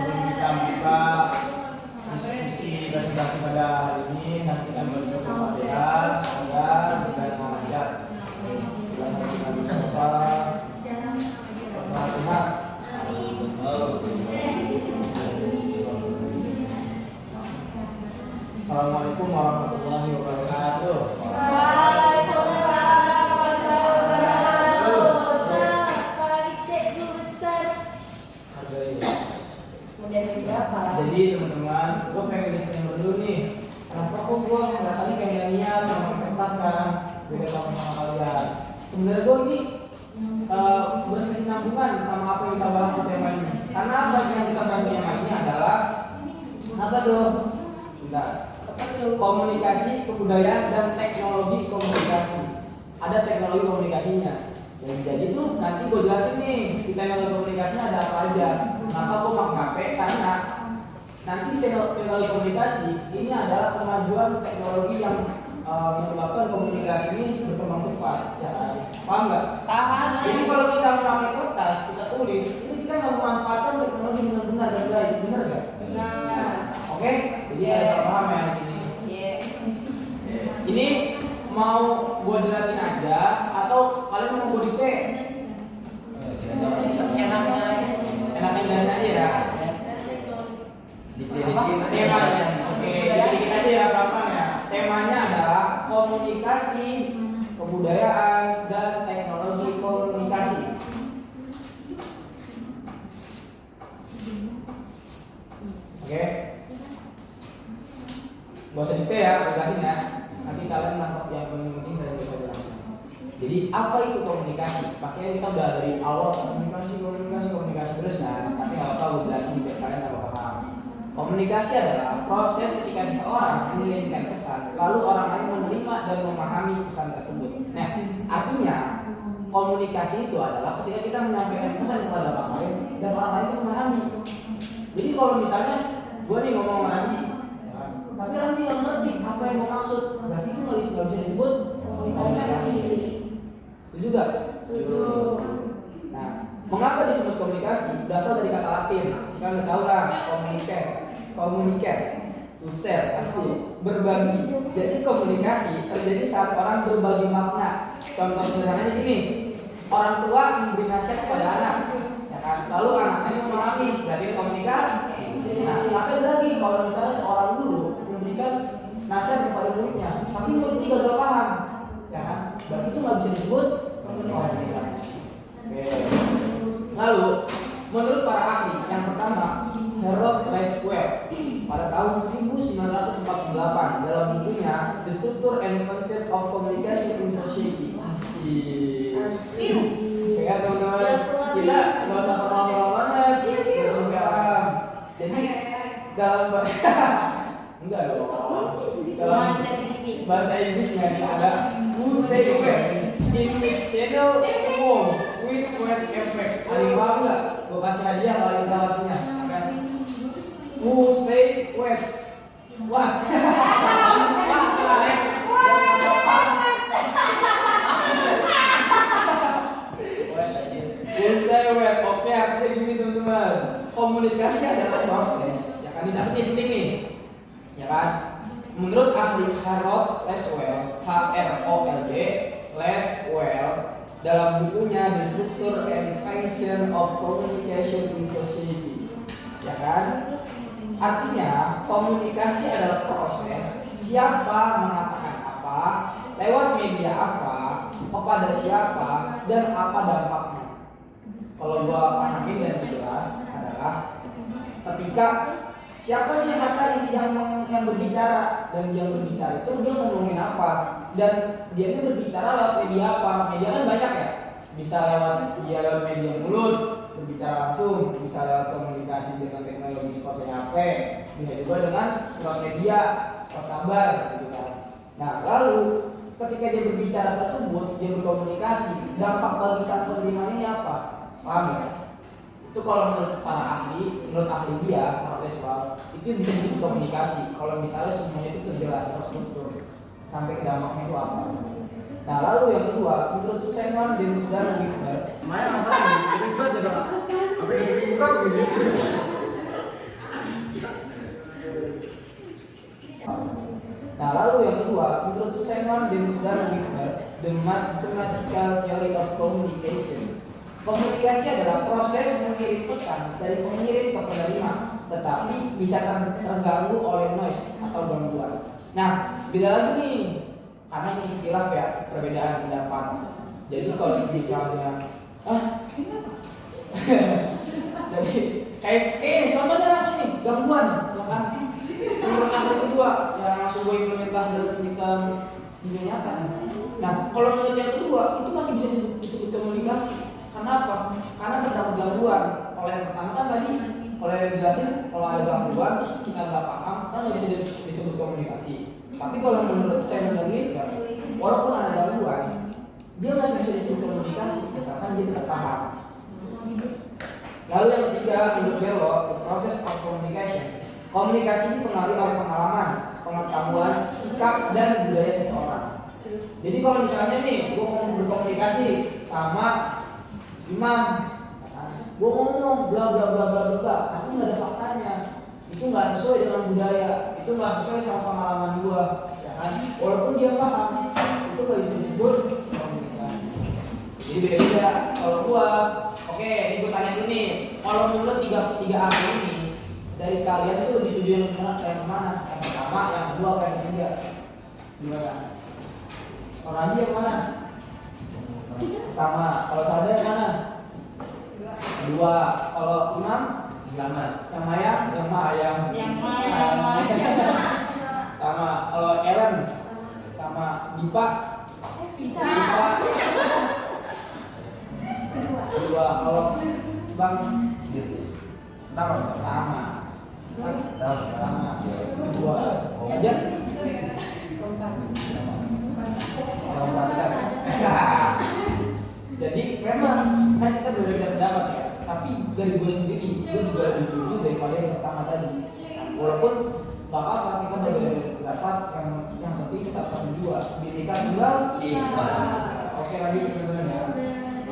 Kita buka diskusi presentasi pada hari ini. Nanti kita berjumpa materi agar kita mengajar. Assalamualaikum warahmatullahi wabarakatuh. Jadi teman-teman, gue pengen disclaimer dulu nih. Kenapa kok gue rasanya kayak gak niat sama kertas kan? Beda sama kalian. Sebenarnya gue ini berkesinambungan sama apa yang kita bahas di tema ini. Karena apa yang kita bahas di tema ini adalah apa tuh? Bentar. Komunikasi, kebudayaan, dan teknologi komunikasi. Ada teknologi komunikasinya. Jadi tuh nanti gue jelasin nih di teknologi komunikasinya ada apa aja. Kenapa gue pakai HP? Karena nanti di teknologi komunikasi ini adalah kemajuan teknologi yang menyebabkan komunikasi ini berkembang cepat. Ya, paham nggak? Paham. Jadi kalau kita memakai kertas, kita tulis, ini kita nggak memanfaatkan teknologi dengan benar dan baik, benar nggak? Benar. Oke, jadi ada paham ya di sini. Ini mau gue jelasin aja atau kalian mau gue dikte? Enaknya jelasin aja ya. Temanya, oke, dikit aja ya gampang ya. Temanya adalah komunikasi, kebudayaan, dan teknologi komunikasi. Oke, gak usah dikte ya, gue jelasin ya. Nanti kalian nangkep yang penting dari kita jelasin. Jadi apa itu komunikasi? Pastinya kita udah dari awal komunikasi terus kan. Tapi nggak apa-apa gue jelasin biar kalian nggak paham. Komunikasi adalah proses ketika seseorang mengirimkan pesan, lalu orang lain menerima dan memahami pesan tersebut. Nah, artinya komunikasi itu adalah ketika kita menyampaikan pesan kepada orang lain dan orang lain itu memahami. Jadi kalau misalnya gue nih ngomong sama Randy, ya kan? tapi orang dia ngerti apa yang gue maksud, berarti itu nggak bisa disebut komunikasi. Setuju gak? Setuju. Nah, mengapa disebut komunikasi? Berasal dari kata Latin. Sekarang udah tahu lah, communicate, to share, asli, berbagi. Jadi komunikasi terjadi saat orang berbagi makna. Contoh sederhananya gini, orang tua memberi nasihat kepada anak, ya kan? Lalu anaknya memahami, berarti komunikasi. Nah, tapi lagi kalau misalnya seorang guru memberikan nasihat kepada muridnya, tapi murid tidak paham, ya kan? Berarti itu nggak bisa disebut komunikasi. Oke. Lalu, menurut para ahli, yang pertama, Harold Laswell pada tahun 1948 dalam bukunya The Structure and Function of Communication in Society. Asik. Ya teman-teman, kita nggak usah terlalu banget. Jadi dalam enggak dong. Dalam bahasa Inggrisnya ada who say when in which channel home with what effect. Ada yang paham nggak? Gue kasih hadiah kalau yang tahu artinya. Who say when? What? Who say when? Oke, artinya gini teman-teman. Komunikasi adalah proses. Ya kan, ini penting nih. Ya kan? Menurut ahli Harold Laswell, HROLD, Laswell dalam bukunya The Structure and Function of Communication in Society, ya kan? Artinya komunikasi adalah proses siapa mengatakan apa, lewat media apa, kepada siapa, dan apa dampaknya. Kalau gua pahamin dan jelas adalah ketika siapa yang berbicara, dan dia berbicara itu dia ngomongin apa, dan dia itu berbicara lewat media apa. Media kan banyak ya, bisa lewat media mulut berbicara langsung, bisa lewat komunikasi dengan teknologi seperti HP, bisa juga dengan surat media, surat kabar gitu kan. Nah, lalu ketika dia berbicara tersebut, dia berkomunikasi, dampak bagi sang penerimanya ini apa? Paham ya? Itu kalau menurut para ahli, menurut ahli dia, Laswell, itu bisa disebut komunikasi. Kalau misalnya semuanya itu terjelas, terstruktur, sampai ke dampaknya itu apa. Nah, lalu yang kedua, menurut Simon dan Gifford, Main apa nih? Jadi sudah jadi apa yang dibuka begini? Nah, lalu yang kedua, menurut Simon dan Gifford, the mathematical theory of communication. Komunikasi adalah proses mengirim pesan dari pengirim ke penerima, tetapi bisa terganggu oleh noise atau gangguan. Nah, beda lagi nih, karena ini khilaf ya, perbedaan pendapat. Jadi kalau misalnya, jadi kayak contohnya langsung nih, gangguan, ya kan? Menurut yang kedua, yang langsung gue implementasi dalam kehidupan dunia nyata. Nah, kalau menurut yang kedua, itu masih bisa disebut komunikasi. Kenapa? Karena terdapat gangguan. Kalau yang pertama kan tadi, kalau yang dijelasin, kalau ada gangguan terus kita nggak paham, kan nggak bisa disebut komunikasi. Tapi kalau menurut saya dan Gifford, walaupun ada gangguan, dia masih bisa disebut komunikasi, misalkan dia tidak paham. Lalu yang ketiga, menurut Bello, the process of communication. Komunikasi dipengaruhi oleh pengalaman, pengetahuan, sikap, dan budaya seseorang. Jadi kalau misalnya nih, gue mau berkomunikasi sama Imam, gue ngomong bla bla bla bla bla, tapi nggak ada faktanya, itu nggak sesuai dengan budaya, itu nggak sesuai sama pengalaman gue, ya kan? Walaupun dia paham, itu nggak bisa disebut komunikasi. Jadi beda-beda. Kalau gue, oke, ikut tanya dulu nih. Kalau menurut tiga ahli ini, dari kalian itu lebih setuju yang mana? Yang pertama, yang kedua, apa yang ketiga? Gimana? Orang dia yang mana? Pertama, kalau saya yang mana? Kedua, kalau Imam? Yang Mayang? Sama kalau Aaron? Sama Dipa? Kedua, kalau Bang? Pertama. Kedua, Ajar? Jadi memang kan kita berbeda pendapat ya, tapi dari gue sendiri gue juga lebih setuju daripada yang pertama tadi. Walaupun nggak apa-apa kita berbeda IPA. Oke, lanjut teman-teman ya.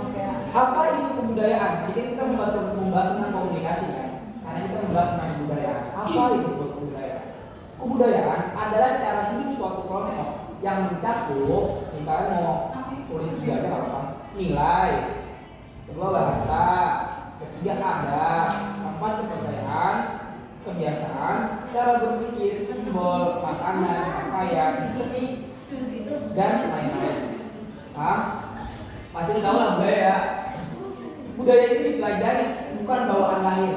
Oke ya. Apa itu kebudayaan? Jadi kita membahas tentang komunikasi kan. Karena kita membahas tentang kebudayaan. Apa itu kebudayaan? Kebudayaan adalah cara hidup suatu kelompok yang mencakup, kita mau tulis tiga aja apa? Nilai, kedua bahasa, ketiga adat, keempat kepercayaan, kebiasaan, cara berpikir, simbol, makanan, pakaian, seni, dan lain-lain. Paham? Pasti tahu lah budaya ya. Budaya itu dipelajari, bukan bawaan lahir.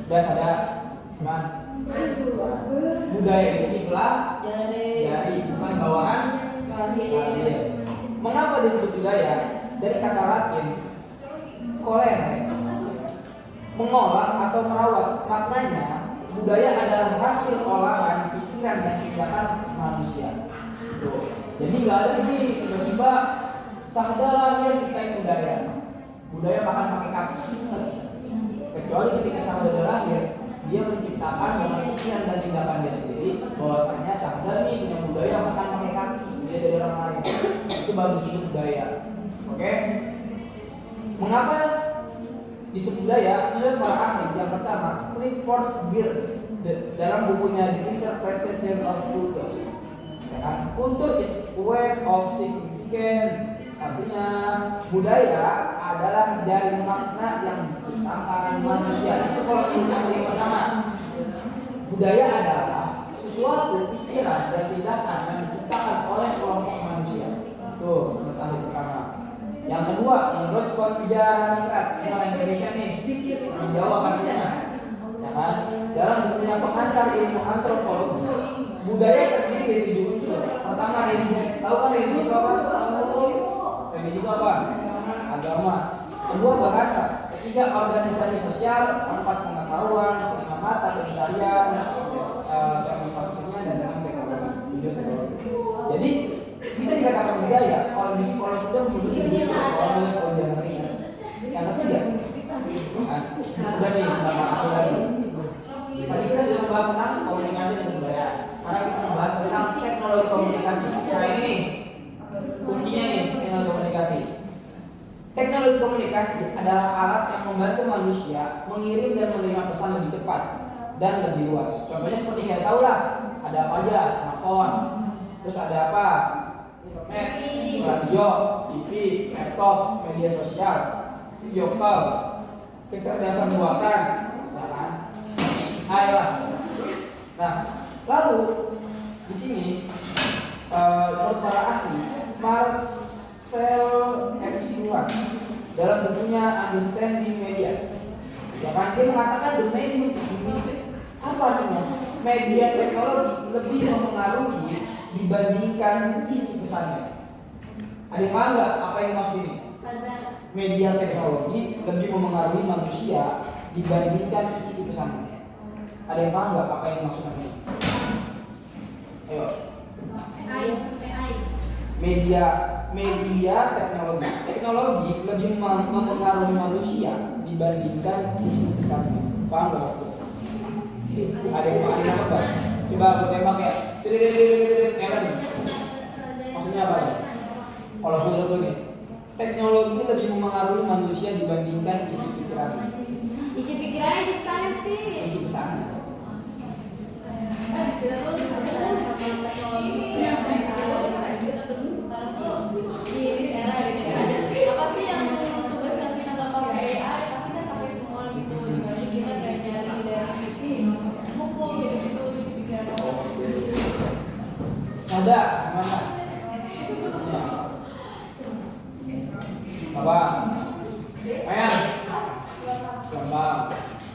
Udah sadar? Kan? Budaya itu dipelajari, bukan bawaan lahir. Mengapa disebut budaya? Dari kata Latin, kolere, mengolah atau merawat. Maknanya, budaya adalah hasil olahan pikiran dan tindakan manusia. Tuh. Jadi nggak ada nih tiba-tiba Sahda lahir kita budaya. Budaya makan pakai kaki, nggak bisa. Kecuali ketika Sahda lahir, dia menciptakan dengan pikiran dan tindakan dia sendiri. Bahwasanya Sahda nih punya budaya makan pakai kaki. Dia dari orang lain. Itu bagus itu budaya. Oke? Mengapa disebut budaya? Menurut para ahli, yang pertama, Clifford Geertz dalam bukunya The Interpretation of Culture. Ya kan? Culture is web of significance. Artinya budaya adalah jaring makna yang diciptakan manusia. Itu kalau yang pertama. Budaya adalah sesuatu pikiran dan tindakan yang diciptakan oleh kelompok manusia. Tuh, menurut ahli pertama. Yang kedua, menurut Kostianingrat, ini orang Indonesia nih, orang Jawa pastinya, ya kan? Dalam bukunya pengantar ilmu antropologi, budaya terdiri dari 7 unsur. Pertama, religi. Tahu kan religi itu apa? Religi itu apa? Agama. Kedua, bahasa. Ketiga, organisasi sosial. Keempat, pengetahuan. Kelima, mata pencarian. Kelima, kesenian dan kelima, teknologi. Jadi bisa dikatakan budaya kalau sudah memiliki yang ketiga udah nih aku lagi tadi kita sudah membahas tentang komunikasi dan budaya. Sekarang kita membahas tentang teknologi komunikasi. Nah ini nih kuncinya nih, teknologi komunikasi. Teknologi komunikasi adalah alat yang membantu manusia mengirim dan menerima pesan lebih cepat dan lebih luas. Contohnya seperti kita tahu lah, ada apa aja, smartphone, terus ada apa, internet, radio, TV, laptop, media sosial, video call, kecerdasan buatan, ya kan? Ayo. Nah, lalu di sini menurut para ahli, Marcel M. Stewart dalam bukunya Understanding Media, ya kan, dia mengatakan the medium apa artinya? Media teknologi lebih mempengaruhi dibandingkan isi pesannya. Ada yang paham nggak apa yang maksud ini? Media teknologi lebih mempengaruhi manusia dibandingkan isi pesannya. Ada yang paham nggak apa yang maksudnya ini? Ayo. Media teknologi lebih mempengaruhi manusia dibandingkan isi pesannya. Paham nggak maksudnya? Ada yang apa? Coba aku tembak ya. Maksudnya apa ya? Kalau menurut gue nih, teknologi lebih mempengaruhi manusia dibandingkan isi pikiran. Isi pikirannya isi pesannya sih. Isi pesan. Kita tuh sama teknologi yang baik kita terus sekarang tuh di era gitu ya. Apa sih yang tugas yang kita nggak pakai AI? Pasti kan pakai semua gitu. Dibanding kita dari buku gitu isi pikiran. Ada mana? Apa? Ayan. Gampang.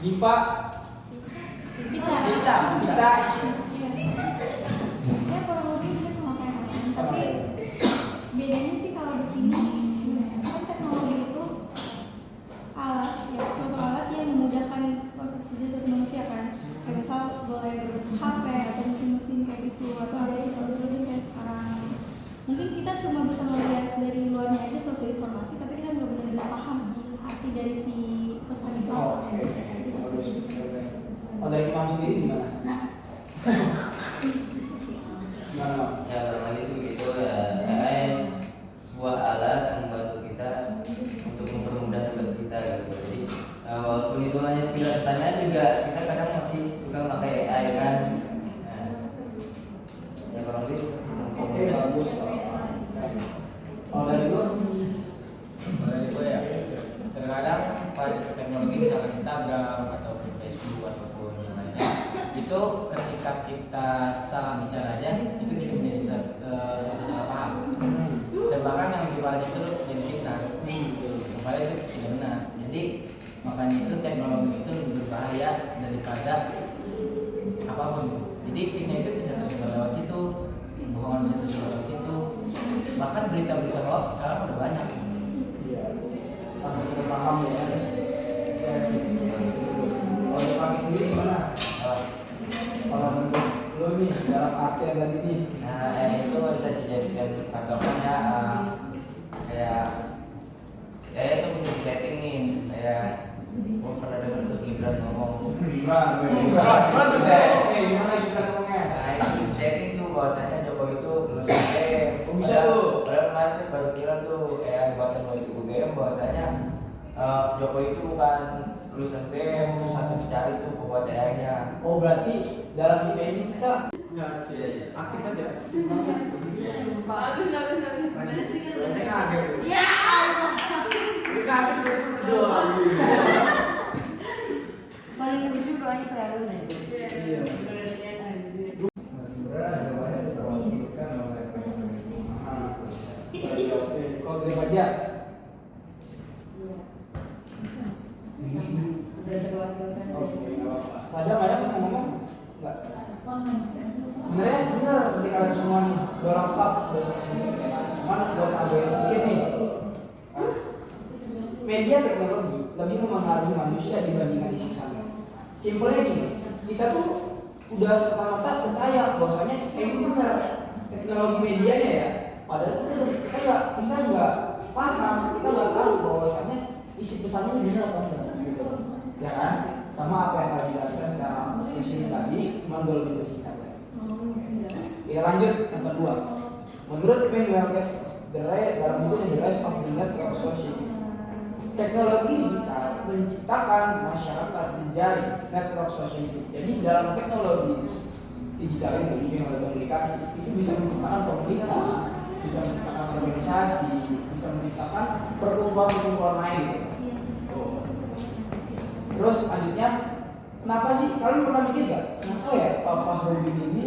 Diva. Kita. Ya kurang lebih itu sama kayak kalian. Tapi bedanya sih kalau di sini kan teknologi itu alat ya, suatu alat yang memudahkan proses kerja suatu manusia kan. Kayak misal boleh berbentuk HP atau mesin-mesin kayak gitu atau ada mesin kayak sekarang. Mungkin kita cuma bisa melihat dari luarnya aja suatu informasi, tapi kita nggak benar-benar paham arti dari si pesan itu. Oke. Oh, dari Imam sendiri gimana? juga kita kadang masih suka pakai AI kan. Nah, ya kurang lebih. Oke, bagus. Kalau dari gue, Dari gue ya, terkadang pas teknologi misalkan Instagram atau Facebook ataupun yang lainnya, itu ketika kita salah bicara aja itu bisa menjadi suatu salah paham. Dan bahkan yang lebih parah itu jadi fitnah. Padahal itu tidak benar. Jadi makanya itu teknologi itu lebih berbahaya daripada apapun. Jadi fitnah itu bisa tersebar lewat situ, bohongan bisa tersebar lewat situ. Bahkan berita-berita hoax sekarang udah banyak. iya, karena kita paham ya. Kalau kami sendiri gimana? Kalau menurut lo nih dalam artian tadi nih, Nah, itu bisa dijadikan patokannya kayak itu bisa disetting nih kayak gue pernah dengar tuh Gibran ngomong. gimana tuh saya? Gimana kita ngomongnya? Nah, itu disetting tuh bahwasanya Jokowi itu lulusan UGM. Oh, bisa tuh. Padahal kemarin tuh baru viral tuh kayak buatan menuju UGM bahwasanya Jokowi itu bukan lulusan UGM, terus satu dicari tuh pembuat AI-nya. Oh berarti dalam IP ini kita Aktif aja. Bagus. Sebenarnya sih kan Berarti kaget tuh. Ya Allah. Ini kaget tuh. Aduh, Paling lucu doanya kayak lu nih. iya. Sebenarnya ada banyak teknologi kan oleh oke, kalau dari aja. Oke, saja banyak yang ngomong nggak? Sebenarnya benar ketika kalian semua nih udah lengkap udah selesai. Cuman buat tambahin sedikit nih. Media teknologi lebih memengaruhi manusia dibandingkan isi sana. Simpelnya gini, kita tuh udah serta-merta percaya bahwasanya ini benar teknologi medianya ya. Padahal kita nggak paham, kita nggak tahu bahwasanya isi pesannya benar apa enggak. Gitu. Ya kan? Sama apa yang kalian jelaskan secara diskusi tadi, cuma gue lebih bersingkat ya. Kita lanjut yang kedua. Menurut Penguel dalam bukunya The Rise of the Network Society, teknologi digital menciptakan masyarakat menjadi network society. Jadi dalam teknologi digital ini bimbing oleh komunikasi itu bisa menciptakan komunitas, bisa menciptakan organisasi, bisa menciptakan perkumpulan lain. Terus selanjutnya, kenapa sih kalian pernah mikir gak? Kenapa ya Pak Fahrudin ini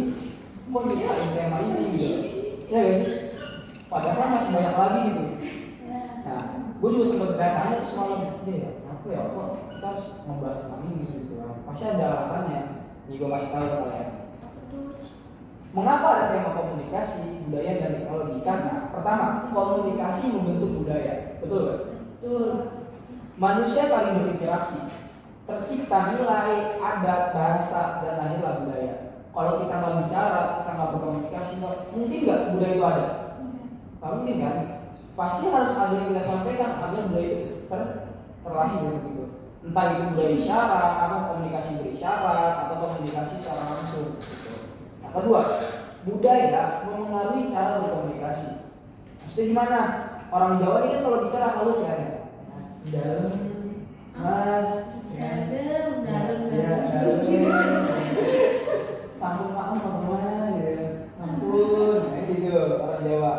kok nyiptain tema ini gitu? Ya gak sih? Padahal kan masih banyak lagi gitu. Nah, gue juga sempat bertanya semalam, ya apa ya kok kita harus membahas tentang ini gitu kan? Pasti ada alasannya. Nih gue kasih tahu ke kalian. Mengapa ada tema komunikasi, budaya dan teknologi? Karena pertama, komunikasi membentuk budaya, betul kan? Betul. Manusia saling berinteraksi, tercipta nilai, adat, bahasa, dan lahirlah budaya. Kalau kita nggak bicara, kita nggak berkomunikasi, mungkin nggak budaya itu ada? Nggak mungkin kan? Pasti harus ada yang kita sampaikan agar budaya itu terlahir begitu. Entah itu budaya isyarat, apa komunikasi berisyarat, atau komunikasi secara langsung. Gitu. Yang kedua, budaya memengaruhi cara berkomunikasi. Maksudnya gimana? Orang Jawa ini kan kalau bicara halus ya, dalam, mas, Dalam. sambung maaf mas, ya, ampun, nah, gitu orang Jawa.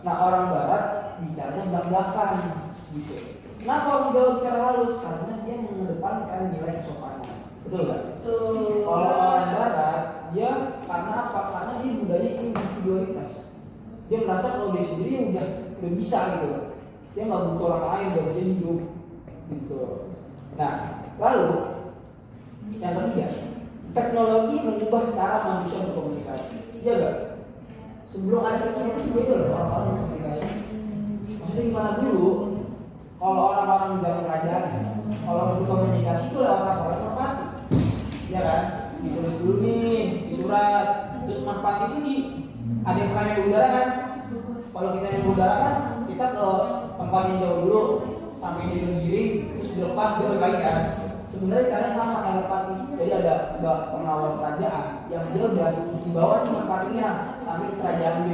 Nah orang Barat bicaranya belak-belakan, gitu. Kenapa orang Jawa bicara halus? Karena dia mengedepankan nilai kesopanan, betul kan? Betul. Kalau orang Barat, dia karena apa? Karena dia budaya individualitas. Dia merasa kalau dia sendiri udah bisa gitu. Dia nggak butuh orang lain buat dia hidup, gitu. Nah, lalu yang ketiga, teknologi mengubah cara manusia berkomunikasi. Iya gak? Sebelum ada teknologi beda loh orang-orang berkomunikasi. Maksudnya gimana dulu? Kalau orang-orang di dalam kerajaan, kalau berkomunikasi itu lewat apa? Merpati, ya kan? Ditulis dulu nih di surat, terus merpati itu ada yang pernah yang udara kan? Kalau kita yang udara kan, kita ke tempat yang jauh dulu sampai dia berdiri, terus dilepas dia balik kan? Sebenarnya caranya sama kayak merpati. Jadi ada pengawal kerajaan yang dia udah dibawa nih merpatinya sampai ke kerajaan B.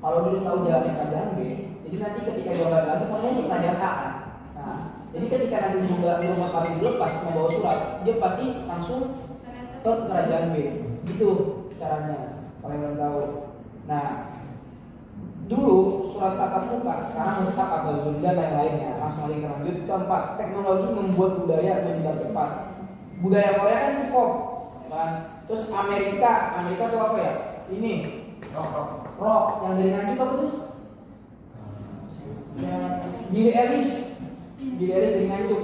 Kalau dia tahu jalannya kerajaan B, jadi nanti ketika dia balik lagi, pokoknya di kerajaan A. Nah, Jadi ketika nanti rumah kami dilepas membawa surat, dia pasti langsung ke kerajaan B. Gitu caranya. Kalian belum tahu. Nah, dulu surat tatap muka, sekarang mustak atau zunda dan lainnya. Langsung lagi lanjut. Keempat, teknologi membuat budaya menyebar cepat. Budaya Korea kan K-pop, kan? Terus Amerika itu apa ya? Ini rock yang dari Nganjuk apa tuh? Yang Billie Eilish dari Nganjuk.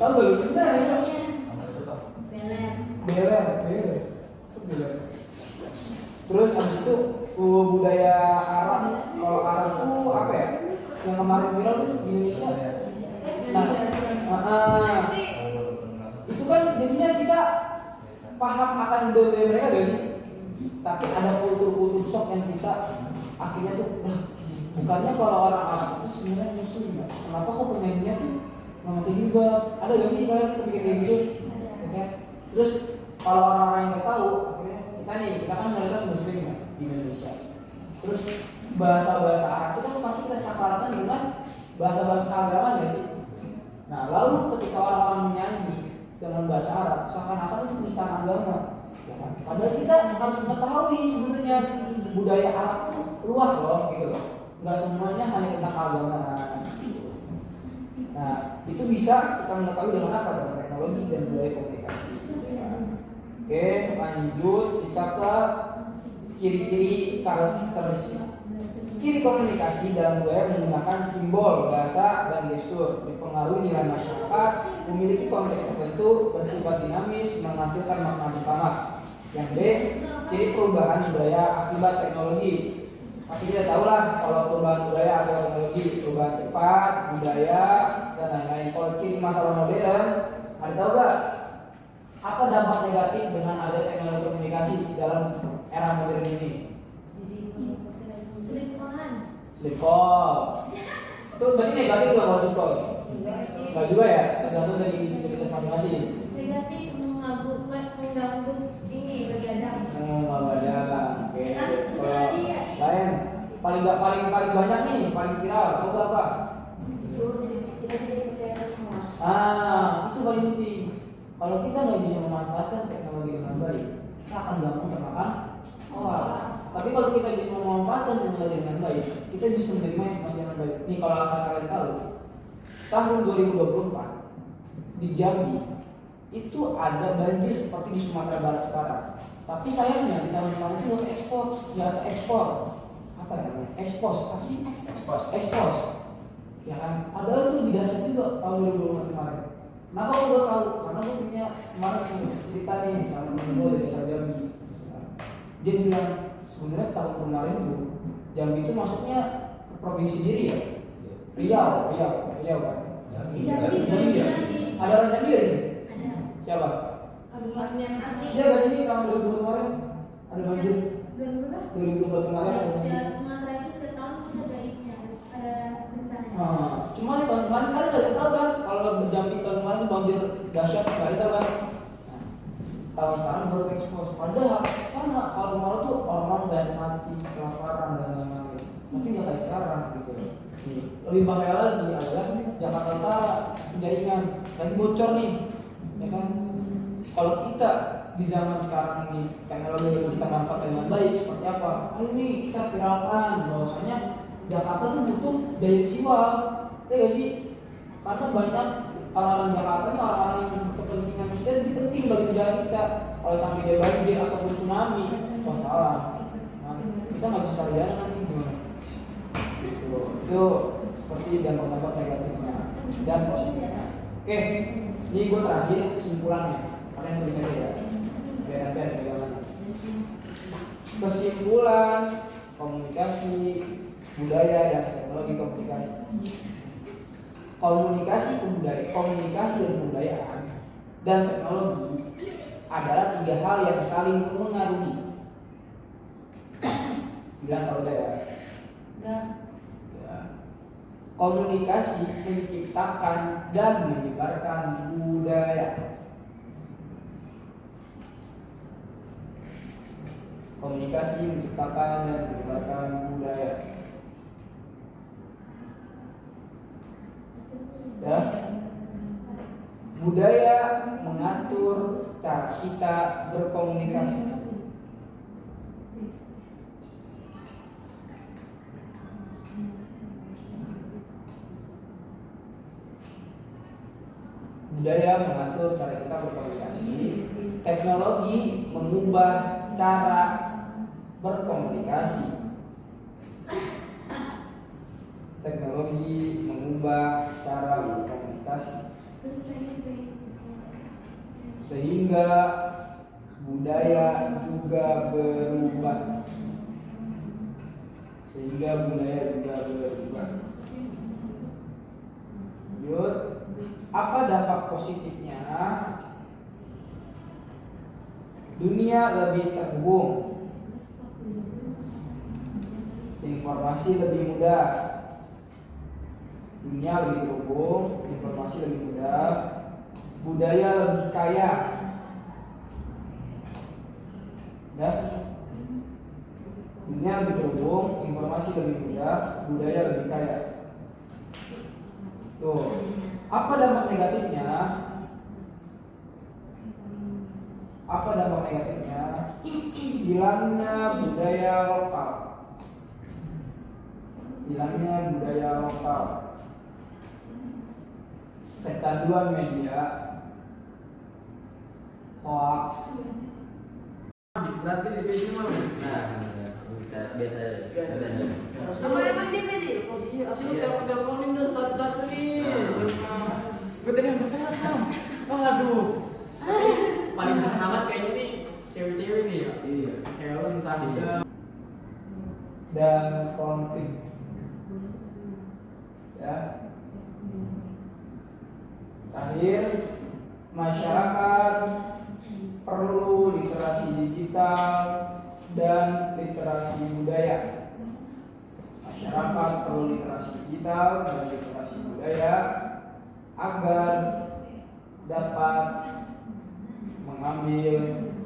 Tahu gak lu? Bener ya? Beler. Terus habis itu budaya Arab. Kalau Arab tuh apa ya? Yang kemarin viral tuh di Indonesia. Nah, itu kan jadinya kita paham akan budaya mereka gak sih? Tapi ada kultur-kultur shock yang kita akhirnya tuh bukannya kalau orang Arab itu sebenarnya muslim ya? Kenapa kok penyanyinya tuh memakai jilbab? Ada gak sih kalian kepikir kayak gitu? Ya. Terus kalau orang-orang yang nggak tahu, akhirnya kita kan mayoritas muslim ya di Indonesia. Terus bahasa-bahasa Arab itu kan pasti kita samaratakan dengan bahasa-bahasa keagamaan gak sih? Nah, lalu ketika orang-orang menyanyi dengan bahasa Arab, seakan-akan itu penistaan agama. Ya kan? Padahal kita harus mengetahui sebenarnya budaya Arab itu luas loh, gitu loh. Nggak semuanya hanya tentang keagamaan. Nah, itu bisa kita mengetahui dengan apa? Dengan teknologi dan budaya komunikasi. Oke, lanjut kita ke ciri-ciri karakteristik. Ciri komunikasi dalam budaya menggunakan simbol, bahasa, dan gestur, dipengaruhi nilai masyarakat, memiliki konteks tertentu, bersifat dinamis, menghasilkan makna bersama. Yang B, ciri perubahan budaya akibat teknologi. Pasti kita tahu lah kalau perubahan budaya akibat teknologi, perubahan cepat, budaya, dan lain-lain. Kalau ciri masalah modern, ada tahu gak? Apa dampak negatif dengan ada teknologi komunikasi dalam era modern ini? Selingkuh. Itu berarti negatif gak kalau selingkuh? Enggak juga ya, tergantung dari individu masing-masing. Negatif mengganggu ini bergadang. Bergadang. Oke. Lain paling banyak nih, paling viral, tahu gak apa? Itu kita jadi percaya semua. Itu paling penting. Kalau kita nggak bisa memanfaatkan teknologi dengan baik, kita akan gampang termakan hoax. Tapi kalau kita bisa memanfaatkan teknologi dengan baik, kita bisa menerima informasi dengan baik. Nih kalau asal kalian tahu, tahun 2024 di Jambi itu ada banjir seperti di Sumatera Barat sekarang. Tapi sayangnya di tahun kemarin itu nggak ekspor. Apa ya namanya? Apa sih? Ekspos. Ya kan? Padahal itu lebih dahsyat juga tahun 2024 kemarin. Kenapa gue tahu? Karena gue punya kemarin cerita nih sama temen gue dari desa Jambi. Dia bilang sebenarnya tahun kemarin itu Jambi itu masuknya ke provinsi diri ya. Riau kan. Jambi. Ada orang Jambi ya sih? Ada. Siapa? Yang nanti. Dia gak sih tahun 2020 kemarin ada banjir. 2020 kemarin ada banjir. Setiap Sumatera itu setiap tahun pasti ada ini ada bencana. Cuma di tahun kemarin kalian nggak tahu kan kalau Jambi tahun kemarin banjir dahsyat nggak tahu kan. Nah, tahun sekarang baru ekspos. Padahal sama kalau kemarin tuh orang banyak mati kelaparan dan lain-lain. Tapi nggak kayak sekarang gitu. Lebih bahaya lagi adalah Jakarta Utara penjaringan lagi bocor nih, ya kan? Kalau kita di zaman sekarang ini teknologi yang kita manfaatkan dengan baik seperti apa? Ayo nih kita viralkan bahwasanya Jakarta tuh butuh daya siwal, ya gak sih? Karena banyak orang-orang Jakarta nih orang-orang yang kepentingan kita lebih penting bagi negara kita. Kalau sampai dia banjir ataupun tsunami, wah salah. Nah, kita nggak bisa sarjana nanti gimana? Itu seperti dampak-dampak negatifnya dan positifnya. Oke, ini gue terakhir kesimpulannya. Kalian tulis aja ya. Biar nanti ada bagaimana. Kesimpulan komunikasi, budaya dan teknologi komunikasi. Komunikasi dan kebudayaan dan teknologi adalah tiga hal yang saling mengaruhi. Bilang kalau udah ya. Enggak. Komunikasi menciptakan dan menyebarkan budaya. Komunikasi menciptakan dan menyebarkan budaya. budaya mengatur cara kita berkomunikasi. Budaya mengatur cara kita berkomunikasi. Teknologi mengubah cara berkomunikasi. Teknologi mengubah cara berkomunikasi. Sehingga budaya juga berubah. Lanjut. Apa dampak positifnya? Dunia lebih terhubung, informasi lebih mudah. Dunia lebih terhubung, informasi lebih mudah, budaya lebih kaya. Ya? Dunia lebih terhubung, informasi lebih mudah, budaya lebih kaya. Tuh, apa dampak negatifnya? Apa dampak negatifnya? Hilangnya budaya lokal. Hilangnya budaya lokal. Kecanduan media, hoax. Berarti di PJ mana? Nah, biasa. Emang dia pede? Iya, asli telepon-teleponin dan satu-satu nih. Gue tadi yang bertanya. Aduh. Paling bersemangat kayaknya nih cewek-cewek nih ya. Iya. Helen, Sasha. Dan konflik. Ya. Terakhir, masyarakat perlu literasi digital dan literasi budaya. Masyarakat perlu literasi digital dan literasi budaya agar dapat mengambil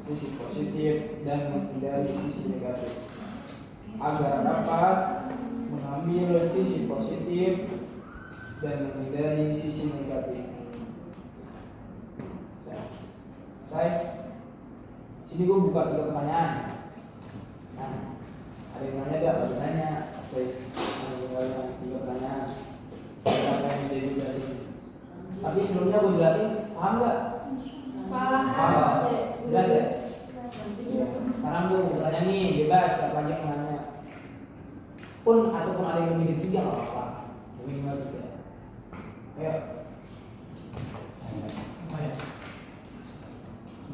sisi positif dan menghindari sisi negatif. Agar dapat mengambil sisi positif dan menghindari sisi negatif. Guys, sini gue buka 3 pertanyaan. Nah, ada yang nanya gak? Ada yang nanya. Guys, ada yang 3 pertanyaan. Siapa yang bisa jelasin? Tapi sebelumnya gue jelasin, paham gak? Paham. Jelas ya? Sekarang gue mau bertanya nih, bebas siapa aja yang nanya. Pun ataupun ada yang lebih 3 gak apa-apa. Minimal 3. Ayo. Ayo.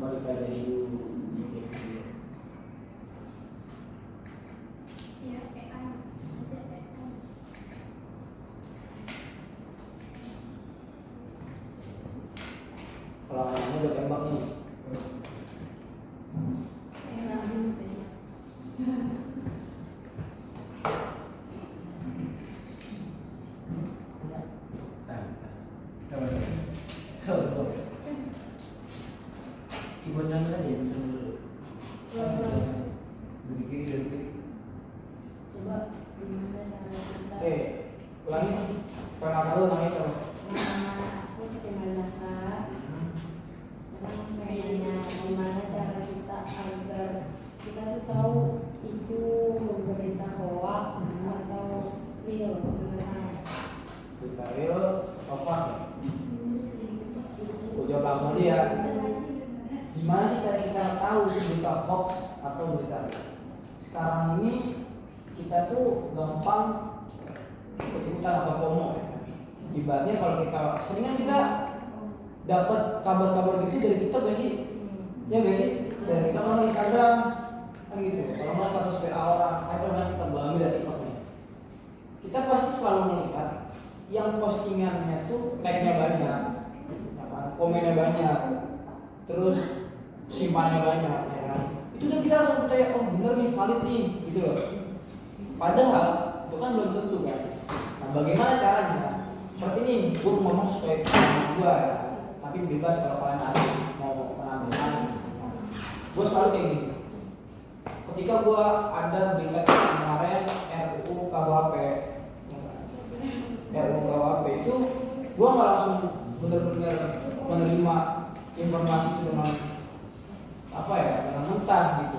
Balik pada ibu. Kalau anaknya udah tembak nih. Keyboard sambil aja, sambil dulu. Dari kiri, dari kiri. Coba gimana cara kita? Ulangi. Perkenalkan dulu namanya siapa? Aku Kemalaka. Sekarang kayaknya gimana cara kita agar kita tuh tahu itu berita hoax atau real. Berita real, hoax. Aku jawab langsung aja ya. Gimana sih cara kita tahu berita hoax atau berita real? Sekarang ini kita tuh gampang ikut-ikutan apa FOMO ya. Ibaratnya kalau kita seringan kita dapat kabar-kabar gitu dari kita gak sih? Ya gak sih? Dari kita kalau Instagram kan gitu. Kalau nggak status WA orang, atau kita ambil dari TikTok nih. Kita pasti selalu melihat yang postingannya tuh like-nya banyak, ya kan? Komennya banyak, terus simpannya banyak, ya kan? Itu udah kita langsung percaya, oh bener nih, valid nih, gitu loh. Padahal itu kan belum tentu kan. Nah, bagaimana caranya? Seperti ini, gue ngomong sesuai pengalaman gue ya, tapi bebas kalau kalian ada mau menambahkan. Gue selalu kayak gini. Ketika gue ada berita kemarin RUU KUHP, RUU KUHP itu gue nggak langsung bener-bener menerima informasi itu dengan apa ya, dengan mentah gitu.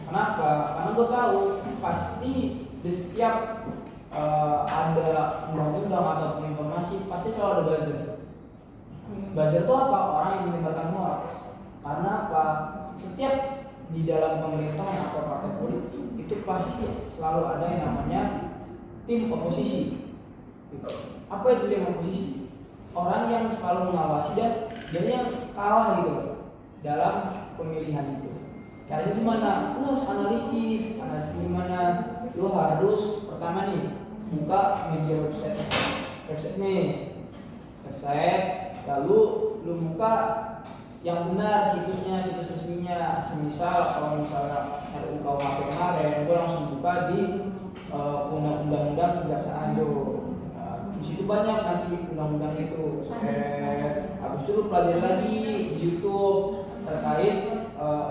Kenapa? Karena gue tahu pasti di setiap ada undang-undang ataupun informasi pasti selalu ada buzzer. Buzzer itu apa? Orang yang menyebarkan hoax. Karena apa? Setiap di dalam pemerintahan atau partai politik itu pasti selalu ada yang namanya tim oposisi. Apa itu tim oposisi? Orang yang selalu mengawasi dan dia yang kalah gitu dalam pemilihan itu. Caranya gimana? Lu harus analisis gimana? Lu harus pertama nih buka media website nih, lalu lu buka yang benar situs resminya. Semisal kalau misalnya RUU-KUHP kemarin, gue langsung buka di undang-undang kejaksaan tuh. Di situ banyak nanti undang-undang itu. Habis itu lu pelajari lagi di YouTube terkait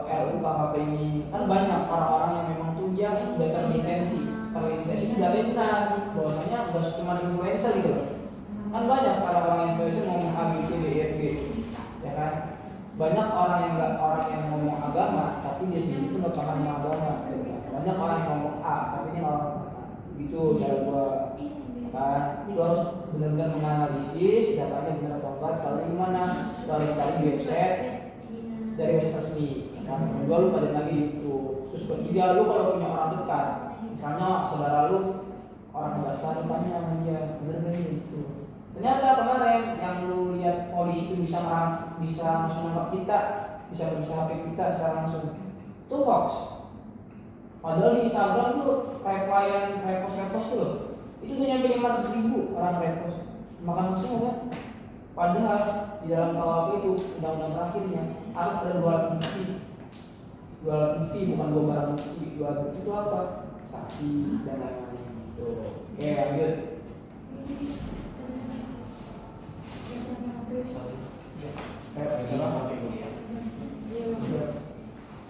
RUU-KUHP ini. Kan banyak orang-orang yang memang tuh dia udah terlisensi itu datanya benar. Bahwasanya gak cuma influencer gitu. Kan banyak sekarang orang influencer ngomong A, B, C, D, E, F, G, ya kan? Banyak orang yang ngomong agama tapi dia sendiri pun gak paham agama. Banyak orang yang ngomong A tapi dia nggak paham. Begitu cara gua. Kan lu harus benar-benar menganalisis datanya benar atau enggak, soalnya gimana? Lu harus cari di website dari website resmi. Yang kedua lu pelajari lagi itu. Terus ketiga lu kalau punya orang dekat, misalnya saudara lu orang biasa, lu tanya sama dia bener-bener itu. Ternyata kemarin yang lu lihat polisi itu bisa langsung nangkap kita, bisa HP kita secara langsung, itu hoax. Padahal di Instagram tuh repost tuh itu tuh nyampe 500.000 orang repost. Makan maksudnya kan? Padahal di dalam KUHP itu undang-undang terakhirnya harus ada 2 alat bukti, bukan 2 barang bukti. 2 alat bukti itu apa? Saksi dan lain-lain gitu. Oke, lanjut.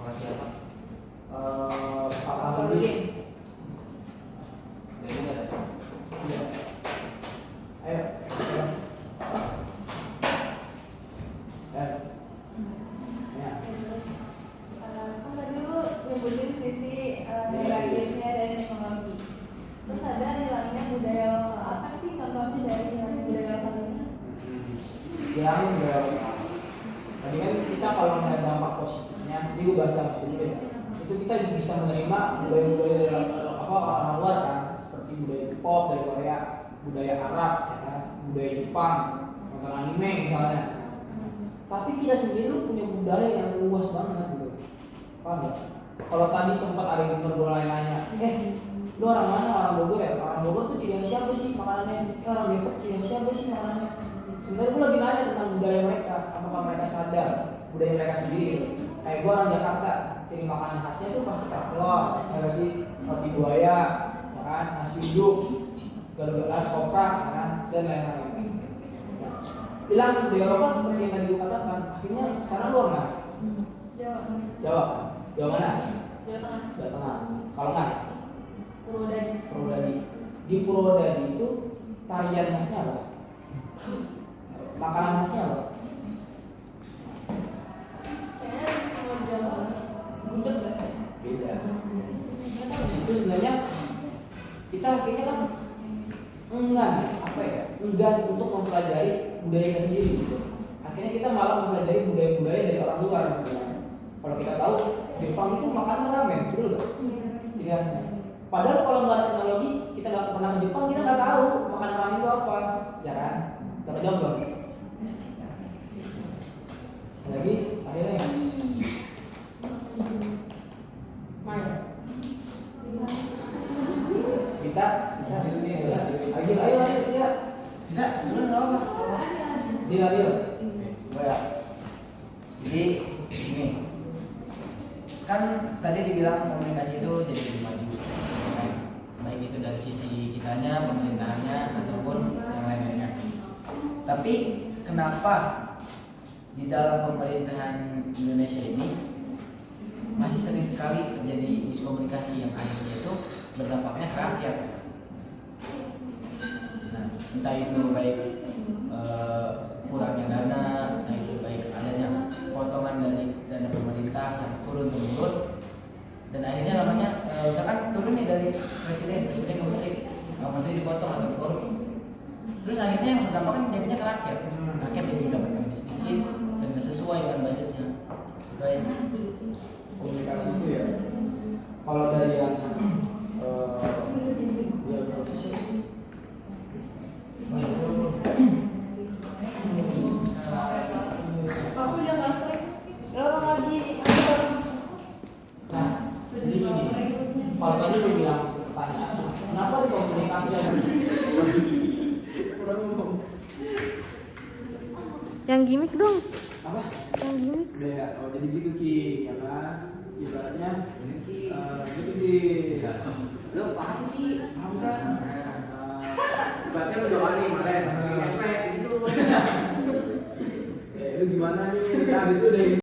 Makasih ya Pak. Pak Ahmudin. Iya. Ayo. Ya. Kan tadi lu nyebutin sisi negatifnya dari teknologi. Terus ada hilangnya budaya lokal. Apa sih contohnya dari hilangnya budaya lokal ini? Hilangin budaya lokal. Tadi kan kita kalau melihat dampak positifnya, ini gue bahas dampak positifnya. Itu kita bisa menerima budaya-budaya dari orang luar kan, seperti budaya K-pop dari Korea, budaya Arab, ya kan? Budaya Jepang, nonton anime misalnya. Tapi kita sendiri punya budaya yang luas banget gitu. Paham gak? Kalau tadi sempat ada yang denger bola nanya, lu orang mana? Orang Bogor ya? Orang Bogor tuh ciri khas siapa sih makanannya? Orang Depok ciri khas siapa sih makanannya? Sebenarnya gue lagi nanya tentang budaya mereka. Apakah mereka sadar budaya mereka sendiri gitu? Kayak gue orang Jakarta, ciri makanan khasnya itu pasti kerak telur, ya gak sih? Roti buaya, ya kan? Nasi uduk, gado-gado, koprak, ya kan? Dan lain-lain. Hilang budaya lokal seperti yang tadi gue katakan. Akhirnya sekarang lu orang Jawa. Jawa mana? Jawa Tengah. Jawa Tengah. Kalau nggak? Purwodadi. Di Purwodadi itu tarian khasnya apa? Makanan khasnya apa? Kayaknya sama Jawa. Gudeg nggak sih? Beda. Di situ sebenarnya kita akhirnya kan enggan untuk mempelajari budaya kita sendiri gitu. Akhirnya kita malah mempelajari budaya-budaya dari orang luar gitu. Kalau kita tahu Jepang itu makan ramen, betul nggak? Ciri khasnya. Padahal kalau nggak ada teknologi, kita nggak pernah ke Jepang, kita nggak tahu makanan ramen itu apa, ya kan? Kita jawab belum? Lagi akhirnya kita ayo ya. Tidak, dulu nggak apa. Dia. Ya. Jadi ini kan tadi dibilang komunikasi itu jadi lebih maju, kan? Baik itu dari sisi kitanya, pemerintahannya ataupun yang lain-lainnya. Tapi kenapa di dalam pemerintahan Indonesia ini masih sering sekali terjadi miskomunikasi yang akhirnya itu berdampaknya ke rakyat? Nah, entah itu baik kurangnya dana, entah itu menurun dan akhirnya namanya misalkan turun nih dari presiden ke menteri dipotong atau dikorup, terus akhirnya yang berdampak kan jadinya ke rakyat jadi mendapatkan lebih sedikit dan nggak sesuai dengan budgetnya guys. Komunikasi itu ya kalau dari yang ya Aku udah nggak sering. Kalau lagi nah jadi gini, kalau tadi dia bilang pertanyaan kenapa di komunikasi yang kurang ngomong Yang gimmick dong. apa Yang gimmick. beda oh jadi gitu Ki ya kan ibaratnya gitu Ki lo paham sih paham kan ibaratnya lo doa nih kemarin SP gitu lu gimana nih nah gitu deh